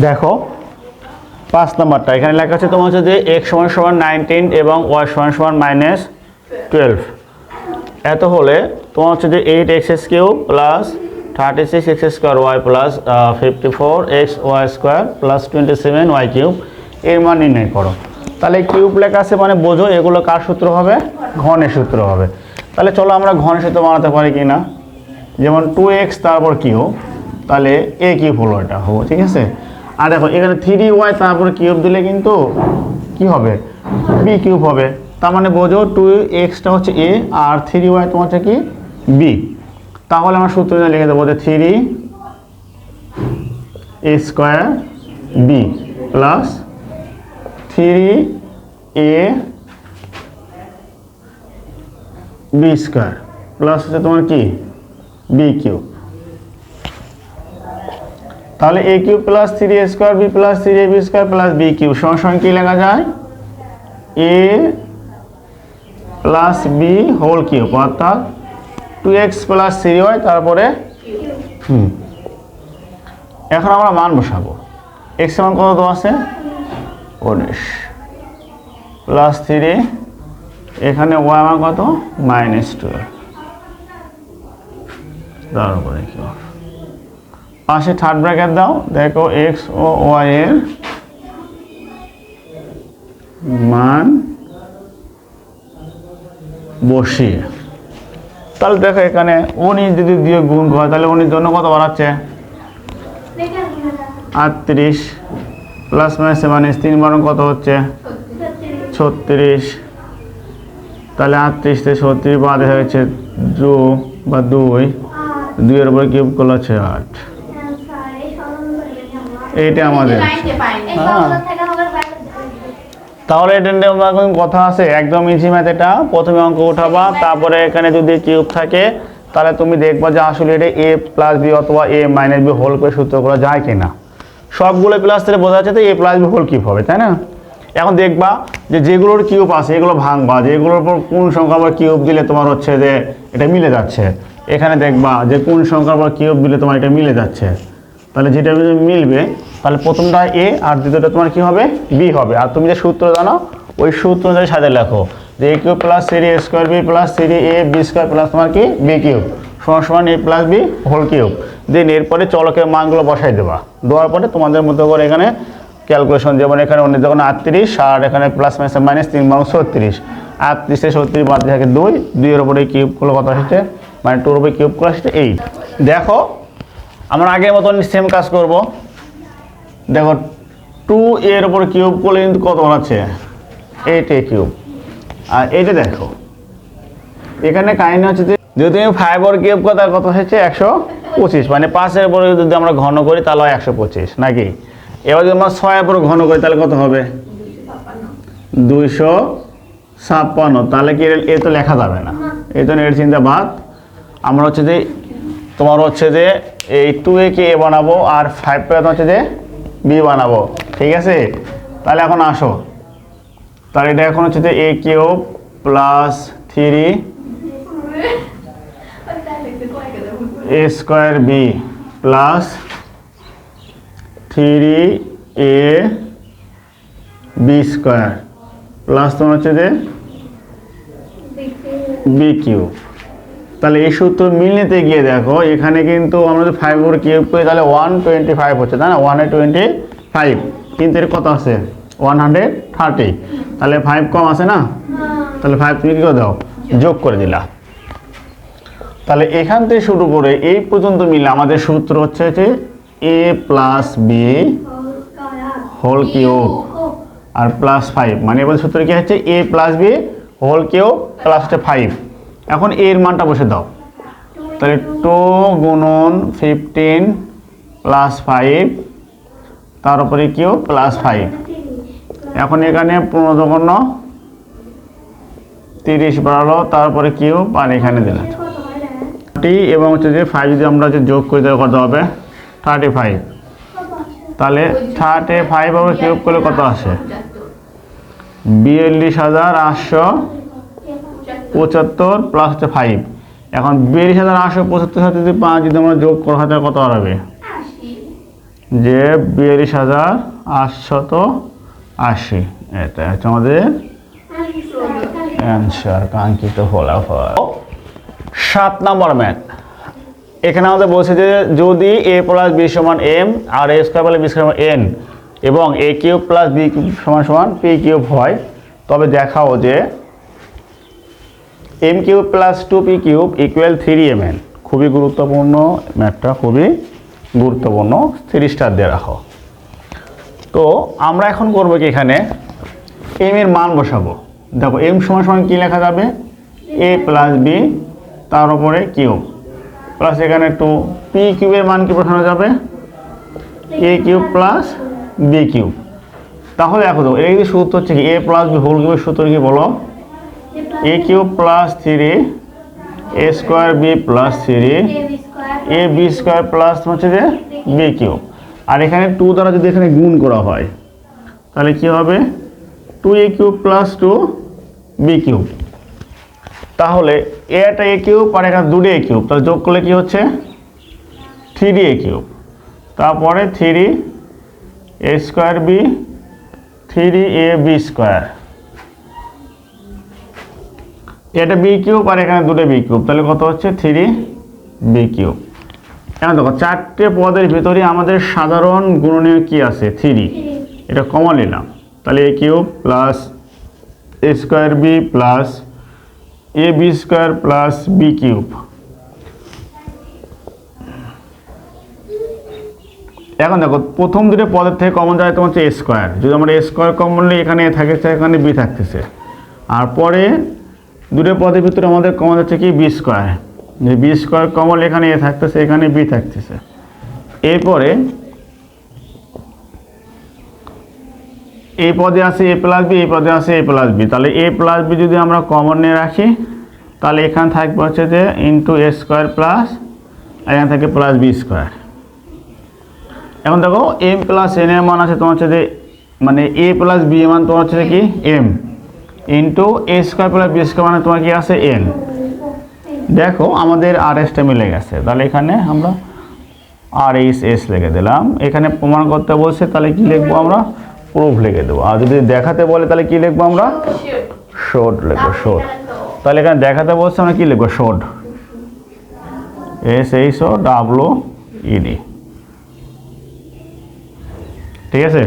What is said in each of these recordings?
দেখো 5 নাম্বারটা এখানে লেখা আছে তোমার হচ্ছে যে x = 19 এবং y = -12 এত হলে তোমার হচ্ছে যে 8x³ + 36x² y + 54xy² + 27y³ এর মান নির্ণয় করো। তাহলে কিউব লেখা আছে মানে বোঝো এগুলো কার সূত্র হবে, ঘনের সূত্র হবে। তাহলে চলো আমরা ঘনের সূত্র বানাতে পারি কি না, যেমন 2x তারপর কিউব, তাহলে a কিউব হলো এটা হবে, ঠিক আছে। আর দেখো এখানে 3y তারপর কিউব দিলে কিন্তু কি হবে, b কিউব হবে। তার মানে বোঝো 2xটা হচ্ছে a আর 3y তোমার হচ্ছে কি b। তাহলে আমরা সূত্রটা লিখে দেবো যে 3a² b plus 3a b² plus হচ্ছে তোমার কি b কিউব। তাহলে a cube plus 3a² b plus 3ab² plus b cube সমান কি লেখা যায়, a plus b whole cube, অর্থাৎ 2x প্লাস 3y তারপরে এখন আমরা মান বসাবো। x এর মান কত দেওয়া আছে 19 প্লাস 3, এখানে y মান কত -12, তার উপরে কি পাশে থার্ড ব্র্যাকেট দাও, দেখো x ও y এর মান বসিয়ে, তাহলে দেখো এখানে 19 যদি দিয়ে গুণ হয় তাহলে 19 জন্য কত বাড়াচ্ছে 38 প্লাস মাইনাস মানে 3 বারং কত হচ্ছে 36, তাহলে 38 থেকে 36 বাদে হয়েছে 2 এর উপরে কিউব করলে হচ্ছে 8। এইটা আমাদের তাহলে এটা কথা আছে একদম ইজি ম্যাথ। এটা প্রথমে অঙ্ক উঠাবা, তারপরে এখানে যদি কিউব থাকে তাহলে তুমি দেখবা যে আসলে এটা a প্লাস b অথবা a মাইনাস b হোল করে সূত্র করা যায় কিনা। সবগুলো প্লাস থেকে বোঝা যাচ্ছে তো a plus b whole cube হবে, তাই না। এখন দেখবা যে যেগুলোর কিউব আছে এগুলো ভাঙবা, যেগুলোর উপর কোন সংখ্যার উপর কিউব দিলে তোমার হচ্ছে যে এটা মিলে যাচ্ছে। এখানে দেখবা যে কোন সংখ্যার উপর কিউব দিলে তোমার এটা মিলে যাচ্ছে, তাহলে যেটা মিলবে তাহলে প্রথমটা a আর দ্বিতীয়টা তোমার কি হবে b হবে। আর তুমি যে সূত্র জানো ওই সূত্র অনুযায়ী সাজিয়ে লেখো যে a cube plus 3a² b plus 3ab² plus তোমার কি b কিউব সমান a plus b whole cube. Then এরপরে চলকের মানগুলো বসাই দেবা, দেওয়ার পরে তোমাদের মতো করে এখানে ক্যালকুলেশন, যেমন এখানে অন্য যখন 38 আর এখানে প্লাস মাইনাস 3 = 36, 38 থেকে 36 বাদ থাকে 2 এর উপরে কিউব করলে কত আসছে মানে 2 এর উপরে কিউব করে আসছে 8। দেখো আমরা আগের মতন সেম কাজ করব। দেখো 2 এর উপর কিউব করলে কিন্তু কত বানাচ্ছে 8a কিউব। আর এইটা দেখো এখানে কাহিনী হচ্ছে যে যদি তুমি 5 এর কিউব করো তার কত হচ্ছে 125, মানে 5 এর উপরে যদি আমরা ঘন করি তাহলে হয় 125 নাকি। এবার যদি আমরা 6 এর উপরে ঘন করি তাহলে কত হবে 256, তাহলে কি এ তো লেখা যাবে না, এই জন্য এর চিন্তা বাদ। আমরা হচ্ছে যে তোমার হচ্ছে যে এই 2a কে a বানাবো আর 5 কে হচ্ছে যে b বানাবো, ঠিক আছে। তাহলে এখন আসো, তাহলে এটা এখন হচ্ছে যে a cube plus 3a² b plus 3ab² plus তোমার হচ্ছে যে b কিউব। তাহলে এই সূত্র মিল নিতে গিয়ে দেখো এখানে কিন্তু আমরা যদি 5 এর কিউব করি তাহলে 125 হচ্ছে, তাই না 125, কিন্তু এর কত আছে 130, তাহলে 5 কম আছে না, তাহলে 5 তুমি কি করে দাও যোগ করে দিলা। তাহলে এখান থেকে শুরু করে এই পর্যন্ত মিলে আমাদের সূত্র হচ্ছে যে a plus b whole cube আর প্লাস 5, মানে এবার সূত্র কি হচ্ছে a plus b whole cube plus 5। এখন এর মানটা বসে দাও, তাহলে 2 গুণন 15 প্লাস 5 তার উপরে কিউব প্লাস 5। এখন এখানে 15 30 বাড়ালো তারপরে কিউব আর এখানে দিলাম 30 এবং হচ্ছে যে 5 যদি আমরা যে যোগ করে দেওয়া কত হবে 35, তাহলে 35 আবার কিউব করলে কত আসে 42,875 প্লাস হচ্ছে 5। এখন 42,875 সাথে যদি 5 যদি আমরা যোগ করা হয় তাহলে কত দাঁড়াবে যে 42,880, এটা হচ্ছে আমাদের অ্যান্সার, কাঙ্ক্ষিত ফলাফল। 7 নম্বর ম্যাথ। এখানে আমাদের বলছে যে যদি a প্লাস b সমান m আর a স্কয়ার প্লাস b সমান n এবং a cube plus b cube সমান সমান p কিউব হয়, তবে দেখাও যে m cube plus 2p cube equal 3mn। খুবই গুরুত্বপূর্ণ ম্যাথটা, খুবই গুরুত্বপূর্ণ, 3 স্টার দিয়ে রাখো। তো আমরা এখন করবো কি, এখানে m এর মান বসাবো। দেখো m সমান সমান কি লেখা যাবে, a প্লাস b তার উপরে কিউব প্লাস এখানে 2, p কিউবের মান কি বসানো যাবে, a cube plus b cube. তাহলে এখন দেখো এই সূত্র হচ্ছে কি, a প্লাস b হোল কিউবের সূত্র কি বলো, a cube plus 3 a square b plus 3 a b square plus হচ্ছে যে b কিউব। আর এখানে 2 দ্বারা যদি এখানে গুণ করা হয় তাহলে কি হবে, 2a cube plus 2b cube. তাহলে এটা a কিউব আর এখানে 2a কিউব, তাহলে যোগ করলে কি হচ্ছে 3a কিউব, তারপরে 3a square b 3ab square, এটা b কিউব আর এখানে 2টা b কিউব, তাহলে কত হচ্ছে 3b কিউব। এখন দেখো 4টে পদের ভিতরে আমাদের সাধারণ গুণনীয় কি আছে, 3, এটা কমন নিলাম, তাহলে a cube plus a square b plus ab square plus b cube. এখন দেখো প্রথম দুটো পদের থেকে কমন যায় তোমার হচ্ছে a স্কোয়ার, যদি আমরা a স্কোয়ার কমন নিই এখানে a থাকছে, এখানে b থাকতেছে, আর পরে দুটো পদের ভিতরে আমাদের কমন যাচ্ছে কি b স্কোয়ার, যে b স্কোয়ার কমন এখানে a থাকতেছে, এখানে b থাকতেছে। এরপরে এই পদে আছে a প্লাস b, এই পদে আছে a প্লাস b, তাহলে a প্লাস b যদি আমরা কমন নিয়ে রাখি তাহলে এখানে থাকবে হচ্ছে যে ইন্টু a স্কোয়ার প্লাস এখানে থাকে প্লাস b স্কোয়ার। এখন দেখো m প্লাস n এর মান আছে তোমার হচ্ছে যে, মানে a প্লাস b এর মান তোমার হচ্ছে কি m into a square plus b square মানে তোমার কি আছে n। দেখো আমাদের RSটা মিলে গেছে, তাহলে এখানে আমরা RHS লিখে দিলাম। এখানে প্রমাণ করতে বলছে তাহলে কি লিখবো আমরা, প্রুফ লিখে দেবো। আর যদি দেখাতে বলে তাহলে কি লিখবো আমরা, শোড লিখবো, শোড। তাহলে এখানে দেখাতে বলছে আমরা কি লিখবো, শোড, SHOWED। ঠিক আছে,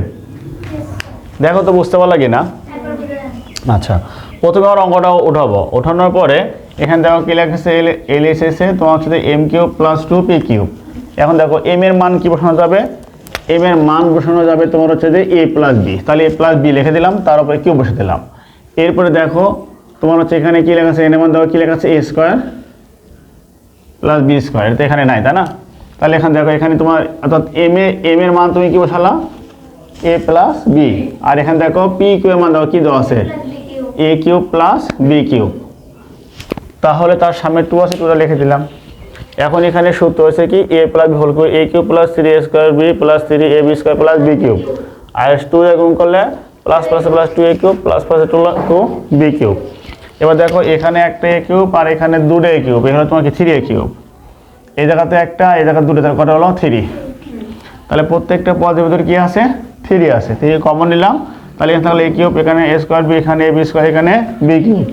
দেখো তো বুঝতে পারলা কি না। আচ্ছা, প্রথমে আমরা অঙ্কটা উঠাবো, ওঠানোর পরে এখানে দেখো কি লেখা LHS তোমার হচ্ছে m cube plus 2p cube. এখন দেখো m এর মান কি বসানো যাবে, m এর মান বসানো যাবে তোমার হচ্ছে যে a প্লাস b, তাহলে a প্লাস b লিখে দিলাম, তার উপরে কিউব বসে দিলাম। এরপরে দেখো তোমার হচ্ছে এখানে কি লেখা আছে, n এর মান দেখো কি লেখা আছে a square plus b square, এটা এখানে নাই তাই না। তাহলে এখানে দেখো এখানে তোমার অর্থাৎ m এর মান তুমি কি বসালা, a প্লাস b, আর এখানে দেখো p কিউবের মান দেখো কি দেওয়া আছে, a cube plus b cube. তাহলে তার সামনে 2 আছে, 2টা লিখে দিলাম। এখন এখানে সূত্র হচ্ছে কি a plus b whole cube a cube plus 3a square b plus 3ab square plus b cube, আর 2 গুণ করলে plus plus plus 2a cube plus plus 2b cube. এবার দেখো এখানে একটা a কিউব আর এখানে 2টা a কিউব, এখানে তোমার কি 3a কিউব, এই জায়গাতে একটা, এই জায়গাতে 2টা, তাহলে কটা হলো 3। তাহলে প্রত্যেকটা পদের ভিতরে কি আছে, 3 আছে, 3 কমন নিলাম, তাহলে এখানে থাকলে a কিউব, এখানে a স্কোয়ার b, এখানে ab স্কোয়ার, এখানে b কিউব।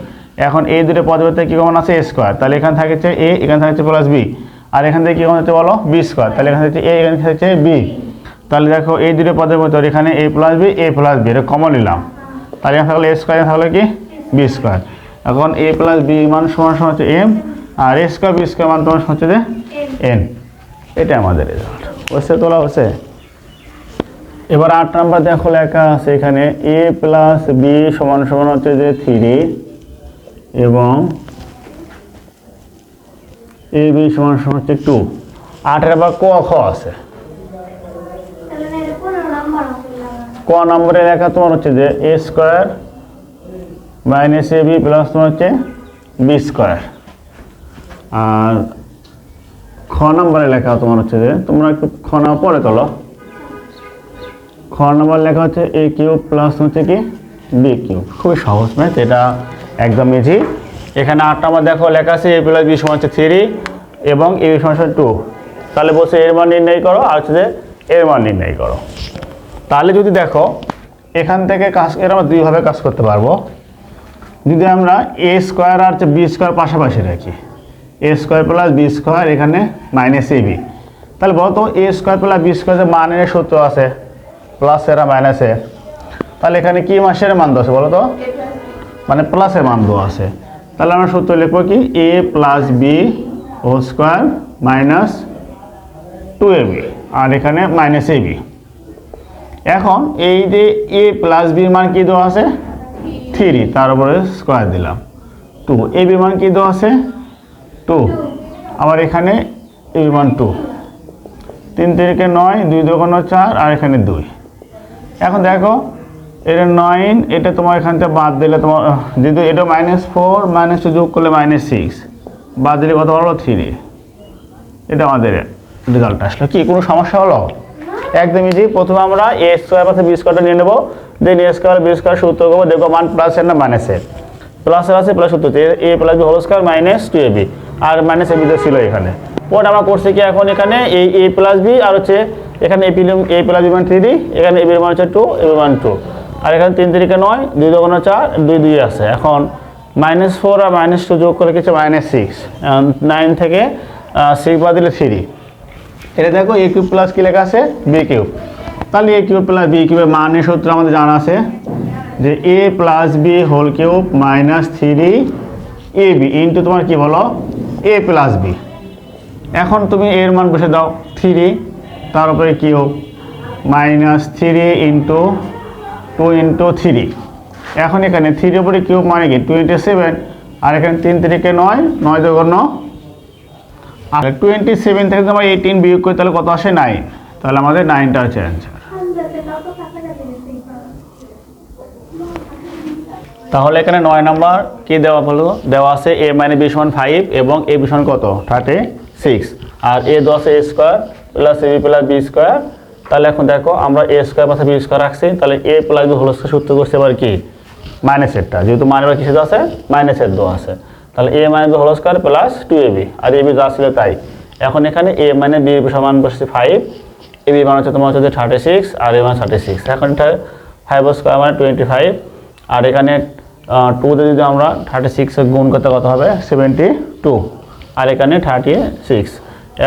এখন এই দুটো পদের ভিতরে কি কমন আছে, a স্কোয়ার, তাহলে এখানে থাকছে a, এখানে থাকছে প্লাস b, আর এখান থেকে কি কমন হচ্ছে বলো, b স্কোয়ার, তাহলে এখানে থাকছে a, এখানে থাকছে b। তাহলে দেখো এই দুটো পদের ভিতরে এখানে a প্লাস b এটা কমন নিলাম, তাহলে এখানে থাকলে a স্কোয়ার, থাকলে কি b স্কোয়ার। এখন a প্লাস b মান সমান সমান হচ্ছে m, আর a স্কোয়ার b স্কোয়ার মান তোমার হচ্ছে যে n। এটা আমাদের রেজাল্ট হচ্ছে, তোলা হচ্ছে। এবার 8 নাম্বার দেখো লেখা আছে এখানে a প্লাস b সমান সমান হচ্ছে যে 3 এবং ab সমান সমান হচ্ছে 2। 8 এর আবার ক খ আছে, ক নম্বরে লেখা তোমার হচ্ছে যে a square minus ab plus তোমার হচ্ছে b স্কোয়ার, আর খ নম্বরে লেখা তোমার হচ্ছে যে, তোমরা একটু খ নাম্বার পরে তোলো, খ নম্বর লেখা হচ্ছে a কিউব প্লাস হচ্ছে কি b কিউব। খুবই সহজ ম্যাথ, এটা একদম ইজি। এখানে 8 নাম্বার দেখো লেখা আছে a প্লাস b সমান হচ্ছে 3 এবং ab সমান 2, তাহলে বলছে এর মান নির্ণয় করো, আর হচ্ছে যে এর মান নির্ণয় করো। তাহলে যদি দেখো এখান থেকে কাজ এর আমরা দুইভাবে কাজ করতে পারবো। যদি আমরা এ স্কোয়ার আর বি স্কোয়ার পাশাপাশি রাখি, এ স্কোয়ার প্লাস বি স্কোয়ার এখানে মাইনাস এ বি, তাহলে বলতো এ স্কোয়ার প্লাস বি স্কোয়ার যে মানের সূত্র আছে প্লাস এরা মাইনাসে, তাহলে এখানে কি মাসের মান দেওয়া আছে বলো তো, মানে প্লাসের মান দেওয়া আছে। তাহলে আমরা সূত্র লিখবো কি এ plus B whole square minus 2ab আর এখানে মাইনাস এ বি। এখন এই যে এ প্লাস বির মান কি দেওয়া আছে 3, তার উপরে স্কোয়ার দিলাম 2, এ বি মান কি দেওয়া আছে 2, আবার এখানে এ বি মান 2, 3 3 9, 2 2 4 আর এখানে 2। এখন দেখো এটা 9, এটা তোমার এখান থেকে বাদ দিলে তোমার যেহেতু এটা -4 -2 যোগ করলে -6, বাদ দিলে কত হলো 3। এটা আমাদের রেজাল্ট আসলো। কি কোনো সমস্যা হলো? একদম ইজি। প্রথমে আমরা এ স্কোয়ার প্লাস বি স্কোয়ারটা নিয়ে নেবো, দেন এ স্কোয়ার বি স্কোয়ার সূত্র করবো, দেখবো মান প্লাসের না মাইনাসের, প্লাসের আছে প্লাস সূত্র হচ্ছে A plus B whole square minus 2ab আর মাইনাস এ বি ছিল এখানে। পরে আমরা করছি কি এখন এখানে এই এ প্লাস বি আর হচ্ছে এখানে এ প্লাস বি মান 3, এখানে এ বির মান হচ্ছে 2, এ বি মান 2 আর এখানে 3 3 9, 2 2 4, 2 2 আছে। এখন -4 আর -2 যোগ করে কিছু -6, 9 থেকে 6 বাদ দিলে 3। এটা দেখো এ কিউব প্লাস কি লেখা আছে বি কিউব, তাহলে এ কিউব প্লাস বি কিউবের মানের সূত্র আমাদের জানা আছে যে এ plus B whole cube minus 3ab into তোমার কি বলো এ প্লাস বি। এখন তুমি এর মান বসে দাও 3, তার উপরে কিউব মাইনাস 3 ইন্টু 2 ইন্টু 3। এখন এখানে 3 এর উপরে কিউব মানে কি 27 আর এখানে 3 3 9, 9 2 9 আর 27 থেকে তোমার 18 বিয়োগ করে তাহলে কত আসে 9, তাহলে আমাদের 9টা হচ্ছে অ্যান্সার। তাহলে এখানে 9 নম্বর কি দেওয়া হলো, দেওয়া আছে a - b = 5 এবং a b = কত 36 আর a দেওয়া আছে a square plus ab plus b square. তাহলে এখন দেখো আমরা a square plus b square রাখছি, তাহলে a plus b whole square সূত্র করতে পারি কি মাইনাসেরটা, যেহেতু মাইনাস কিসে দেওয়া আছে মাইনাসের দেওয়া আছে, তাহলে a - b whole square plus 2ab আর ab যা ছিল তাই। এখন এখানে a - b সমান বসছে 5, ab মান হচ্ছে তোমার হচ্ছে 36 আর a মান 36। এখন এটা 5 স্কোয়ার মানে 25 আর এখানে 2 তে যদি আমরা 36 এর গুণ করতে কত হবে 72 আর এখানে 36।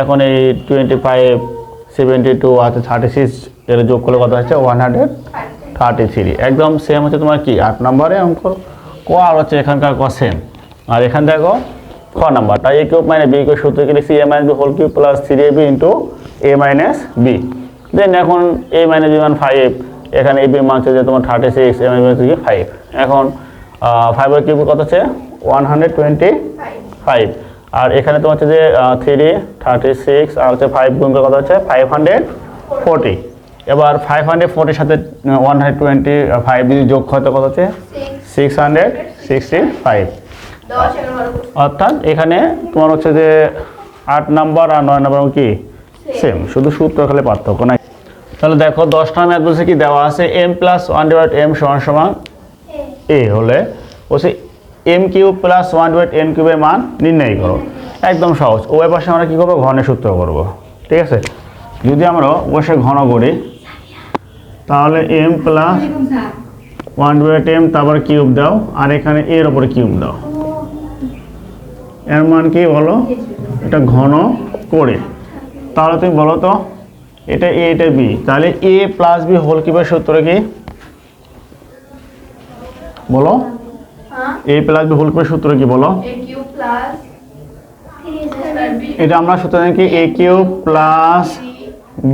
এখন এই 25 72 আর 36 এর যোগ করলে কত হচ্ছে 133। একদম সেম হচ্ছে তোমার কি 8 নম্বরে অঙ্ক ক আর হচ্ছে এখানকার ক সেম। আর এখান দেখো খ নাম্বারটা a cube minus b cube সূত্র কি লিখছি a - b whole cube plus 3ab into a - b। Then এখন a - b মান 5, এখানে a b মান হচ্ছে যে তোমার 36, a - b মান হচ্ছে 5। এখন 5 এর কিউব কত হচ্ছে 125 আর এখানে তোমার হচ্ছে যে 3 36 আর হচ্ছে 5 গুণ করে কত হচ্ছে 540। এবার 540 সাথে 125 যদি যোগ হয় তো কত হচ্ছে 665। অর্থাৎ এখানে তোমার হচ্ছে যে 8 নাম্বার আর 9 নাম্বার কি সেম, শুধু সূত্র খালি পার্থক্য নাই। তাহলে দেখো 10 নম্বর ম্যাথ বলছে কি দেওয়া আছে m+1/m = a হলে বলছে m কিউব প্লাস 1/n কিউবের মান নির্ণয় করো। একদম সহজ। ওই পাশে আমরা কি করবো ঘনের সূত্র করব, ঠিক আছে। যদি আমরা বসে ঘন করি তাহলে m প্লাস 1/m তারপর কিউব দাও আর এখানে এর উপরে কিউব দাও, এর মান কি বলো এটা ঘন করে। তাহলে তুমি বলো তো এটা a এটা b, তাহলে a প্লাস b হোল কিউবের সূত্র কি বলো, a প্লাস b হোল কিউবের সূত্র কি বলো, এটা আমরা সূত্র জানি কি a cube plus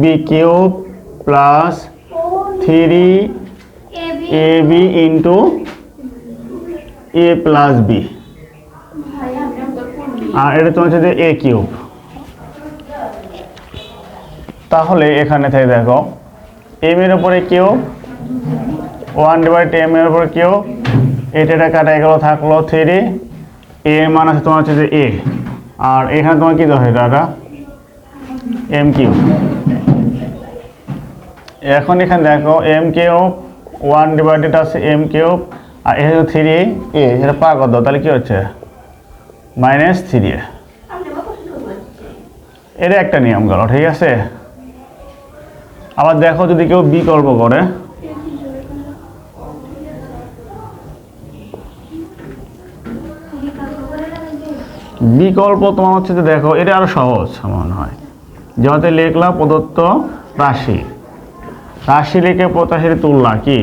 b cube plus 3ab into a plus b আর এটা তোমার হচ্ছে যে a কিউব। তাহলে এখানে থেকে দেখো m এর উপরে কিউব 1/m এর উপরে কিউব, এটা কাটা গেল থাকলো 3, a মান আছে তোমার হচ্ছে যে a আর এখানে তোমার কি দেওয়া হয় এটা m কিউব। এখন এখানে দেখো m কিউব 1/ আছে m কিউব আর এখানে 3a এটা পা কত তাহলে কি হচ্ছে -3a। এটা একটা নিয়ম গেল, ঠিক আছে। আবার দেখো যদি কেউ বিকল্প করে, বিকল্প তোমার হচ্ছে যে দেখো এটা আরো সহজ মনে হয়, যেহেতু লিখলাম প্রদত্ত রাশি, রাশি লিখে 85 তুললা কি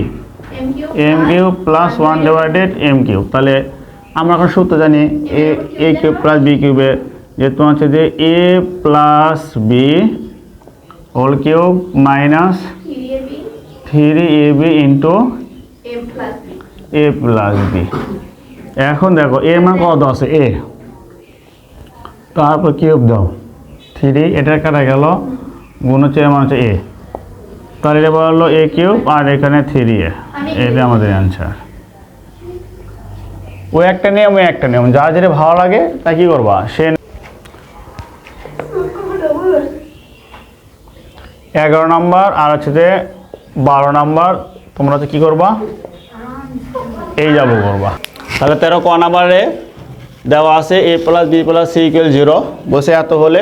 M cube plus 1 divided M cube. তাহলে আমরা এখন সূত্র জানি এ কিউব প্লাস বি কিউবে, যে তোমার হচ্ছে যে এ plus B whole cube minus 3ab into A plus B. এখন দেখো এর মান কত আছে এ, তারপর কিউব দাও 3, এটা কাটা গেল গুণ হচ্ছে এর মান হচ্ছে এ, তাহলে এটা বললো এ কিউব আর এখানে 3a, এটা আমাদের অ্যান্সার। ও একটা নিয়ম ও একটা নিয়ম, যা যেটা ভালো লাগে তা কি করবা সে। 11 নম্বর আর হচ্ছে যে 12 নম্বর তোমরা হচ্ছে কি করবা এই যাব করবা। তাহলে 13 ক নাম্বারে দেওয়া আছে A plus B plus C equal 0, বসে এত হলে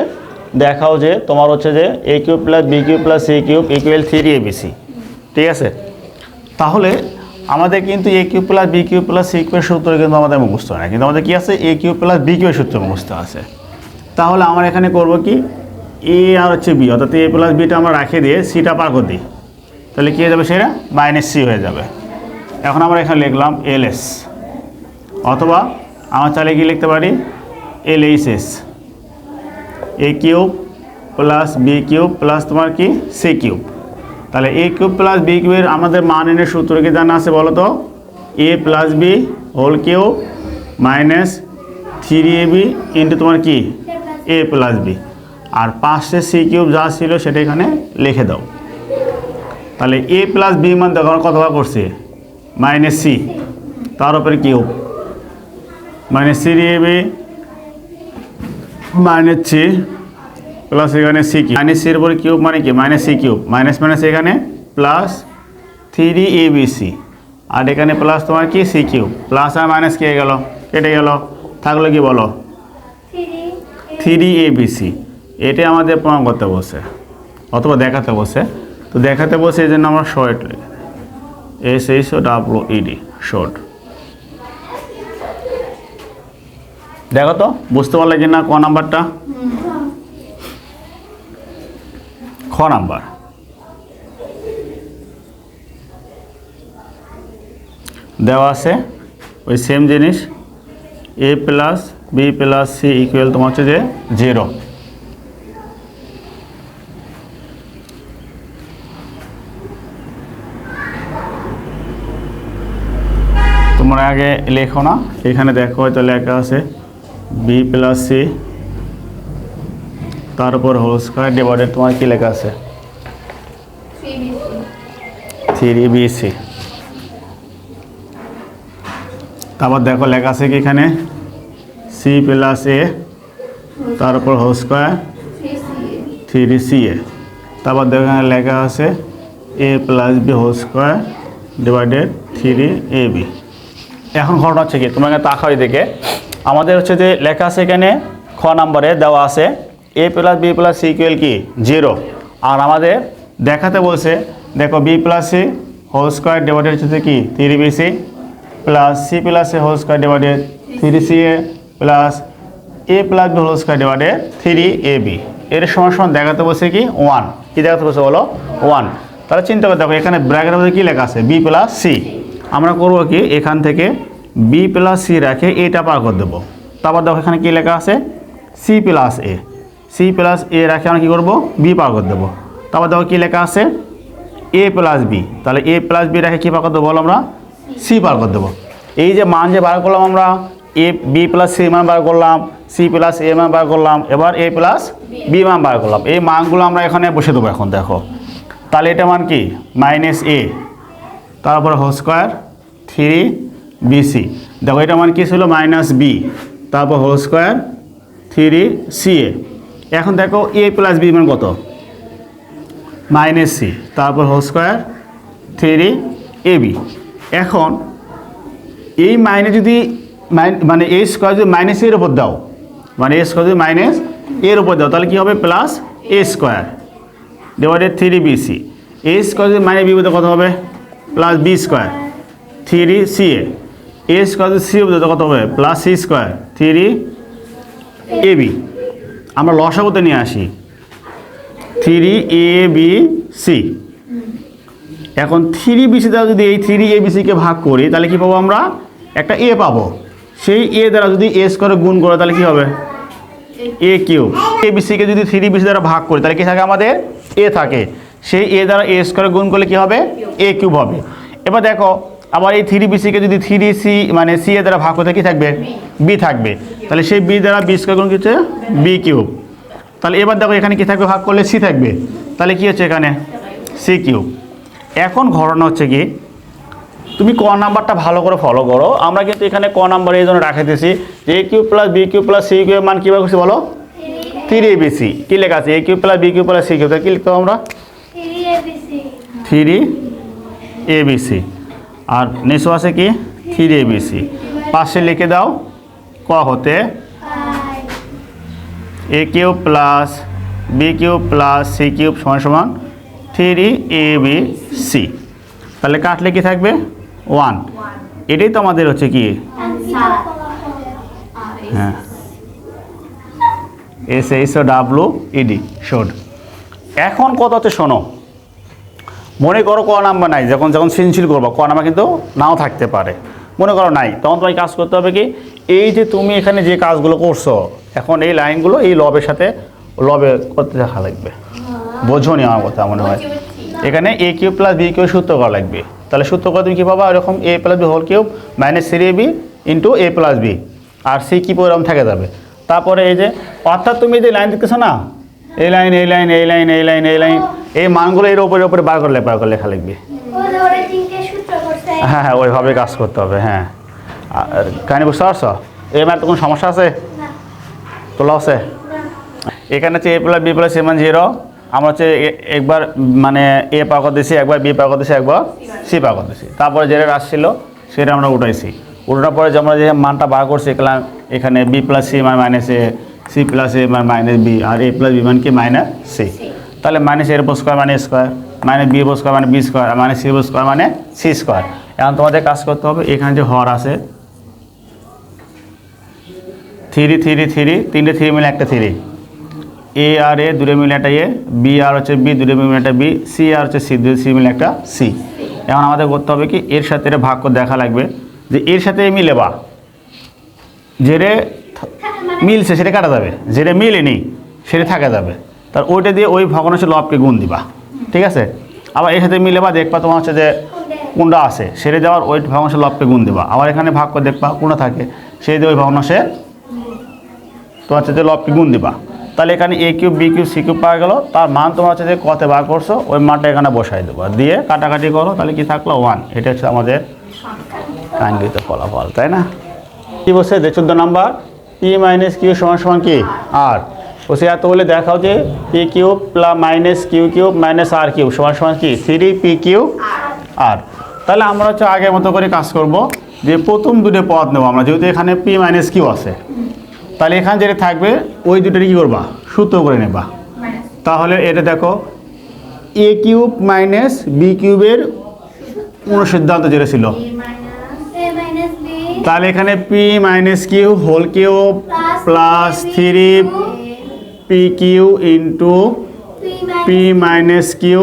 দেখাও যে তোমার হচ্ছে যে A cube plus B cube plus C cube equal 3abc। ঠিক আছে, তাহলে আমাদের কিন্তু A cube plus B cube plus C কিউবের সূত্র কিন্তু আমাদের মুখস্থ হয় না, কিন্তু আমাদের কি আছে এ কিউব প্লাস বি কিউবের সূত্র মুখস্থ আছে। তাহলে আমরা এখানে করব কি এ আর হচ্ছে বি, অর্থাৎ এ প্লাস বিটা আমরা রাখে দিয়ে সিটা পার করে দিই, তাহলে কী হয়ে যাবে সেটা মাইনাস সি হয়ে যাবে। এখন আমরা এখানে লিখলাম এলএস, অথবা আমরা চাইলে কি লিখতে পারি LHS, A cube plus B cube plus তোমার কি সি কিউব। তাহলে এ কিউব প্লাস বি কিউবের আমাদের মান এনে সূত্র কি জানা আছে বলো তো, A plus B whole cube minus 3ab into তোমার কি এ প্লাস বি, আর পাশে সি কিউব যা ছিল সেটা এখানে লিখে দাও। তাহলে এ প্লাস বি মান দেখো কত করছে মাইনাস সি, তার উপরে cube minus 3ab minus C plus এখানে সি কিউব, মাইনাস সির উপরে কিউব মানে কি minus C cube, minus minus এখানে প্লাস 3abc, আর এখানে প্লাস তোমার কি সি কিউব, প্লাস আর মাইনাস কে গেল কেটে গেল, থাকলো কি বলো 3abc। এটাই আমাদের প্রমাণ করতে বসে অথবা দেখাতে বসে, তো দেখাতে বসে এই জন্য আমরা শর্ট SHORT শর্ট। দেখো তো বুঝতে পারলে কি না ক নাম্বারটা, খ নাম্বার। দেওয়া আছে ওই সেম জিনিস A plus B plus C equal তোমার হচ্ছে যে 0। তোমরা আগে লেখো না, এখানে দেখো হয়তো লেখা আছে বি প্লাস সি তার উপর হোল স্কয়ার ডিভাইডেড তোমার কি লেখা আছে 3bc। তারপর দেখো লেখা আছে কি এখানে সি প্লাস এ তার উপর হোল স্কয়ার 3ca, তারপর দেখো এখানে লেখা আছে A plus B whole square divided 3ab। এখন ঘটনা হচ্ছে কি তোমাকে তাকাও এদিকে, আমাদের হচ্ছে যে লেখা আছে এখানে খ নাম্বারে দেওয়া আছে A plus B plus C equal কি 0, আর আমাদের দেখাতে বলছে দেখো B plus C whole square divided হচ্ছে কি 3bc plus C plus A whole square divided 3ca plus A plus B whole square divided 3ab। এর সমান সমান দেখাতে বলছে কি 1, কি দেখাতে বলছে বলো 1। তাহলে চিন্তা করে দেখো এখানে ব্র্যাকেটের মধ্যে কি লেখা আছে বি প্লাস সি, আমরা করবো কি এখান থেকে বি প্লাস সি রাখে এটা পার করে দেবো। তারপর দেখো এখানে কি লেখা আছে সি প্লাস এ, সি প্লাস এ রাখে আমরা কী করবো বি পার করে দেবো। তারপর দেখো কী লেখা আছে এ প্লাস বি, তাহলে এ প্লাস বি রাখে কী পার করে দেবো বলো আমরা সি পার করে দেবো। এই যে মান যে বার করলাম আমরা এ বি প্লাস সি মান বার করলাম, সি প্লাস এ মান বার করলাম, এবার এ প্লাস বি মান বার করলাম, এই মানগুলো আমরা এখানে বসে দেবো। এখন দেখো তাহলে এটা মান কি মাইনাস এ তারপরে হোল স্কয়ার 3bc, দেখো এটা মান কি ছিল মাইনাস বি তারপর হোল স্কয়ার 3ca। এখন দেখো এ প্লাস বি মান কত মাইনাস সি তারপর হোল স্কয়ার 3ab। এখন এই মাইনে যদি মানে এ স্কয়ার যদি মাইনাস এর উপর দাও, মানে এ স্কয়ার যদি মাইনাস এর উপর দাও তাহলে কী হবে প্লাস এ স্কয়ার ডিভাইডেড 3bc। এ স্কোয়ার যদি মাইনাস বি বলতে কত হবে প্লাস বি স্কোয়ার 3 CA এ স্কোয়ার যদি সি বলতে কত হবে প্লাস সি স্কোয়ার 3 AB আমরা লসাগুতে নিয়ে আসি 3ABC এখন 3BC দ্বারা যদি এই 3ABCকে ভাগ করি তাহলে কি পাবো আমরা একটা এ পাবো সেই এ দ্বারা যদি এ স্কোয়ারে গুণ করে তাহলে কি হবে এ কিউব এবিসিকে যদি 3BC দ্বারা ভাগ করি তাহলে কি থাকে আমাদের এ থাকে সেই এ দ্বারা এ স্কোয়ারে গুণ করলে কি হবে এ কিউব হবে এবার দেখো আবার এই 3BCকে যদি 3C মানে সি এ দ্বারা ভাগ করতে কি থাকবে বি থাকবে তাহলে সেই বি দ্বারা বি স্কোয়ার গুণ কি হচ্ছে বি কিউব তাহলে এবার দেখো এখানে কি থাকবে ভাগ করলে সি থাকবে তাহলে কি হচ্ছে এখানে সি কিউব এখন ঘটনা হচ্ছে কি তুমি ক নাম্বারটা ভালো করে ফলো করো আমরা কিন্তু এখানে ক নাম্বার এই জন্য রাখাইতেছি যে A cube plus B cube plus C কিউবের মান কীভাবে করছি বলো 3ABC কী লেখা আছে A cube plus B cube plus C cube কী লিখতে হবে আমরা 3ABC আর নিচে আছে কি 3ABC পাশে লিখে দাও ক হতে A cube plus B cube plus C cube সমান সমান 3ABC তাহলে কাটলে কি থাকবে 1 এটাই তো আমাদের হচ্ছে কি হ্যাঁ SHWED শোড এখন কত হচ্ছে শোনো মনে করো ক নাম্বার নাই যখন যখন সৃজনশীল করবো ক নাম্বার কিন্তু নাও থাকতে পারে মনে করো নাই তখন তোমায় কাজ করতে হবে কি এই যে তুমি এখানে যে কাজগুলো করছো এখন এই লাইনগুলো এই লবের সাথে লবে করতে দেখা লাগবে বোঝোনি আমার কথা মনে হয় এখানে A cube plus B cube সূত্র করা লাগবে তাহলে সূত্র করে তুমি কী পাবা এরকম A plus B whole cube minus 3AB into A plus B আর সি কিউব এরকম থেকে যাবে তারপরে এই যে অর্থাৎ তুমি যে লাইন দেখতেছো না এই লাইন এই লাইন এই লাইন এই লাইন এই লাইন এই মানগুলো এর উপরে বার করে লেখা লাগবে হ্যাঁ হ্যাঁ ওইভাবে কাজ করতে হবে হ্যাঁ আর কাহিনি বুঝতে পারছো এই ম্যাথ কোনো সমস্যা আছে তোলা আছে এখানে হচ্ছে A plus B plus C মান 0 আমরা হচ্ছে একবার মানে এ পাওয়া করে দিয়েছি একবার বি পাওয়া করে দিয়েছি একবার সি পাওয়া করে দিয়েছি তারপরে যেটা আসছিল সেটা আমরা উঠাইছি উঠানোর পরে যে আমরা যে মানটা বার করছি এখানে বি প্লাস সি মান মাইনাস এ সি প্লাস এ মান মাইনাস বি আর এ প্লাস বি মান কি মাইনাস সি তাহলে মাইনাস এর উপর স্কোয়ার মানে স্কোয়ার মাইনাস বি উপর স্কোয়ার মানে বি স্কোয়ার আর মাইনাস সি উপর স্কোয়ার মানে সি স্কোয়ার এখন তোমাদের কাজ করতে হবে এখানে যে হর আছে 3 3 3 তিনটে 3 মিলে একটা 3 এ আর এ দূরে মিলে একটা এ বি আর হচ্ছে বি দূরে মিলে একটা বি সি আর হচ্ছে সি দূরে সি মিলে একটা সি এখন আমাদের করতে হবে কি এর সাথে এটা ভাগ করে দেখা লাগবে যে এর সাথে মিলে বা যেটা মিলছে সেটা কাটা যাবে যেটা মিলেনি সেটা থাকা যাবে তার ওইটা দিয়ে ওই ভগ্নাংশের লবকে গুণ দিবা ঠিক আছে আবার এর সাথে মিলে বা দেখবা তোমার হচ্ছে যে কোনটা আছে সেটা দেওয়ার ওই ভগ্নাংশের লবকে গুণ দিবা আবার এখানে ভাগ করে দেখবা কোনটা থাকে সেই দিয়ে ওই ভগ্নাংশে তোমার হচ্ছে যে লবকে গুণ দিবা তাহলে এখানে A cube B cube C cube পাওয়া গেল তার মান তোমার হচ্ছে যে কতে বার করছো ওই মানটা এখানে বসাই দেবো দিয়ে কাটাকাটি করো তাহলে কি থাকলো 1 এটা হচ্ছে আমাদের কাঙ্ক্ষিত ফলাফল তাই না কি বলছে 14 নাম্বার পি মাইনাস কিউ সমান সমান কি আর বলছে এত বলে দেখাও যে P cube plus minus Q cube minus R cube সমান সমান কি 3 পি কিউব আর তাহলে আমরা হচ্ছে আগের মতো করে কাজ করব যে প্রথম দুটো পদ নেব আমরা যেহেতু এখানে পি মাইনাস কিউ আছে তাহলে এখানে যেটা থাকবে ওই দুটোরই কী করবা সূত্র করে নেবা তাহলে এটা দেখো এ কিউব মাইনাস বি কিউবের অনুসিদ্ধান্ত যেটা ছিল তাহলে এখানে P minus Q whole cube plus 3 P Q into P minus Q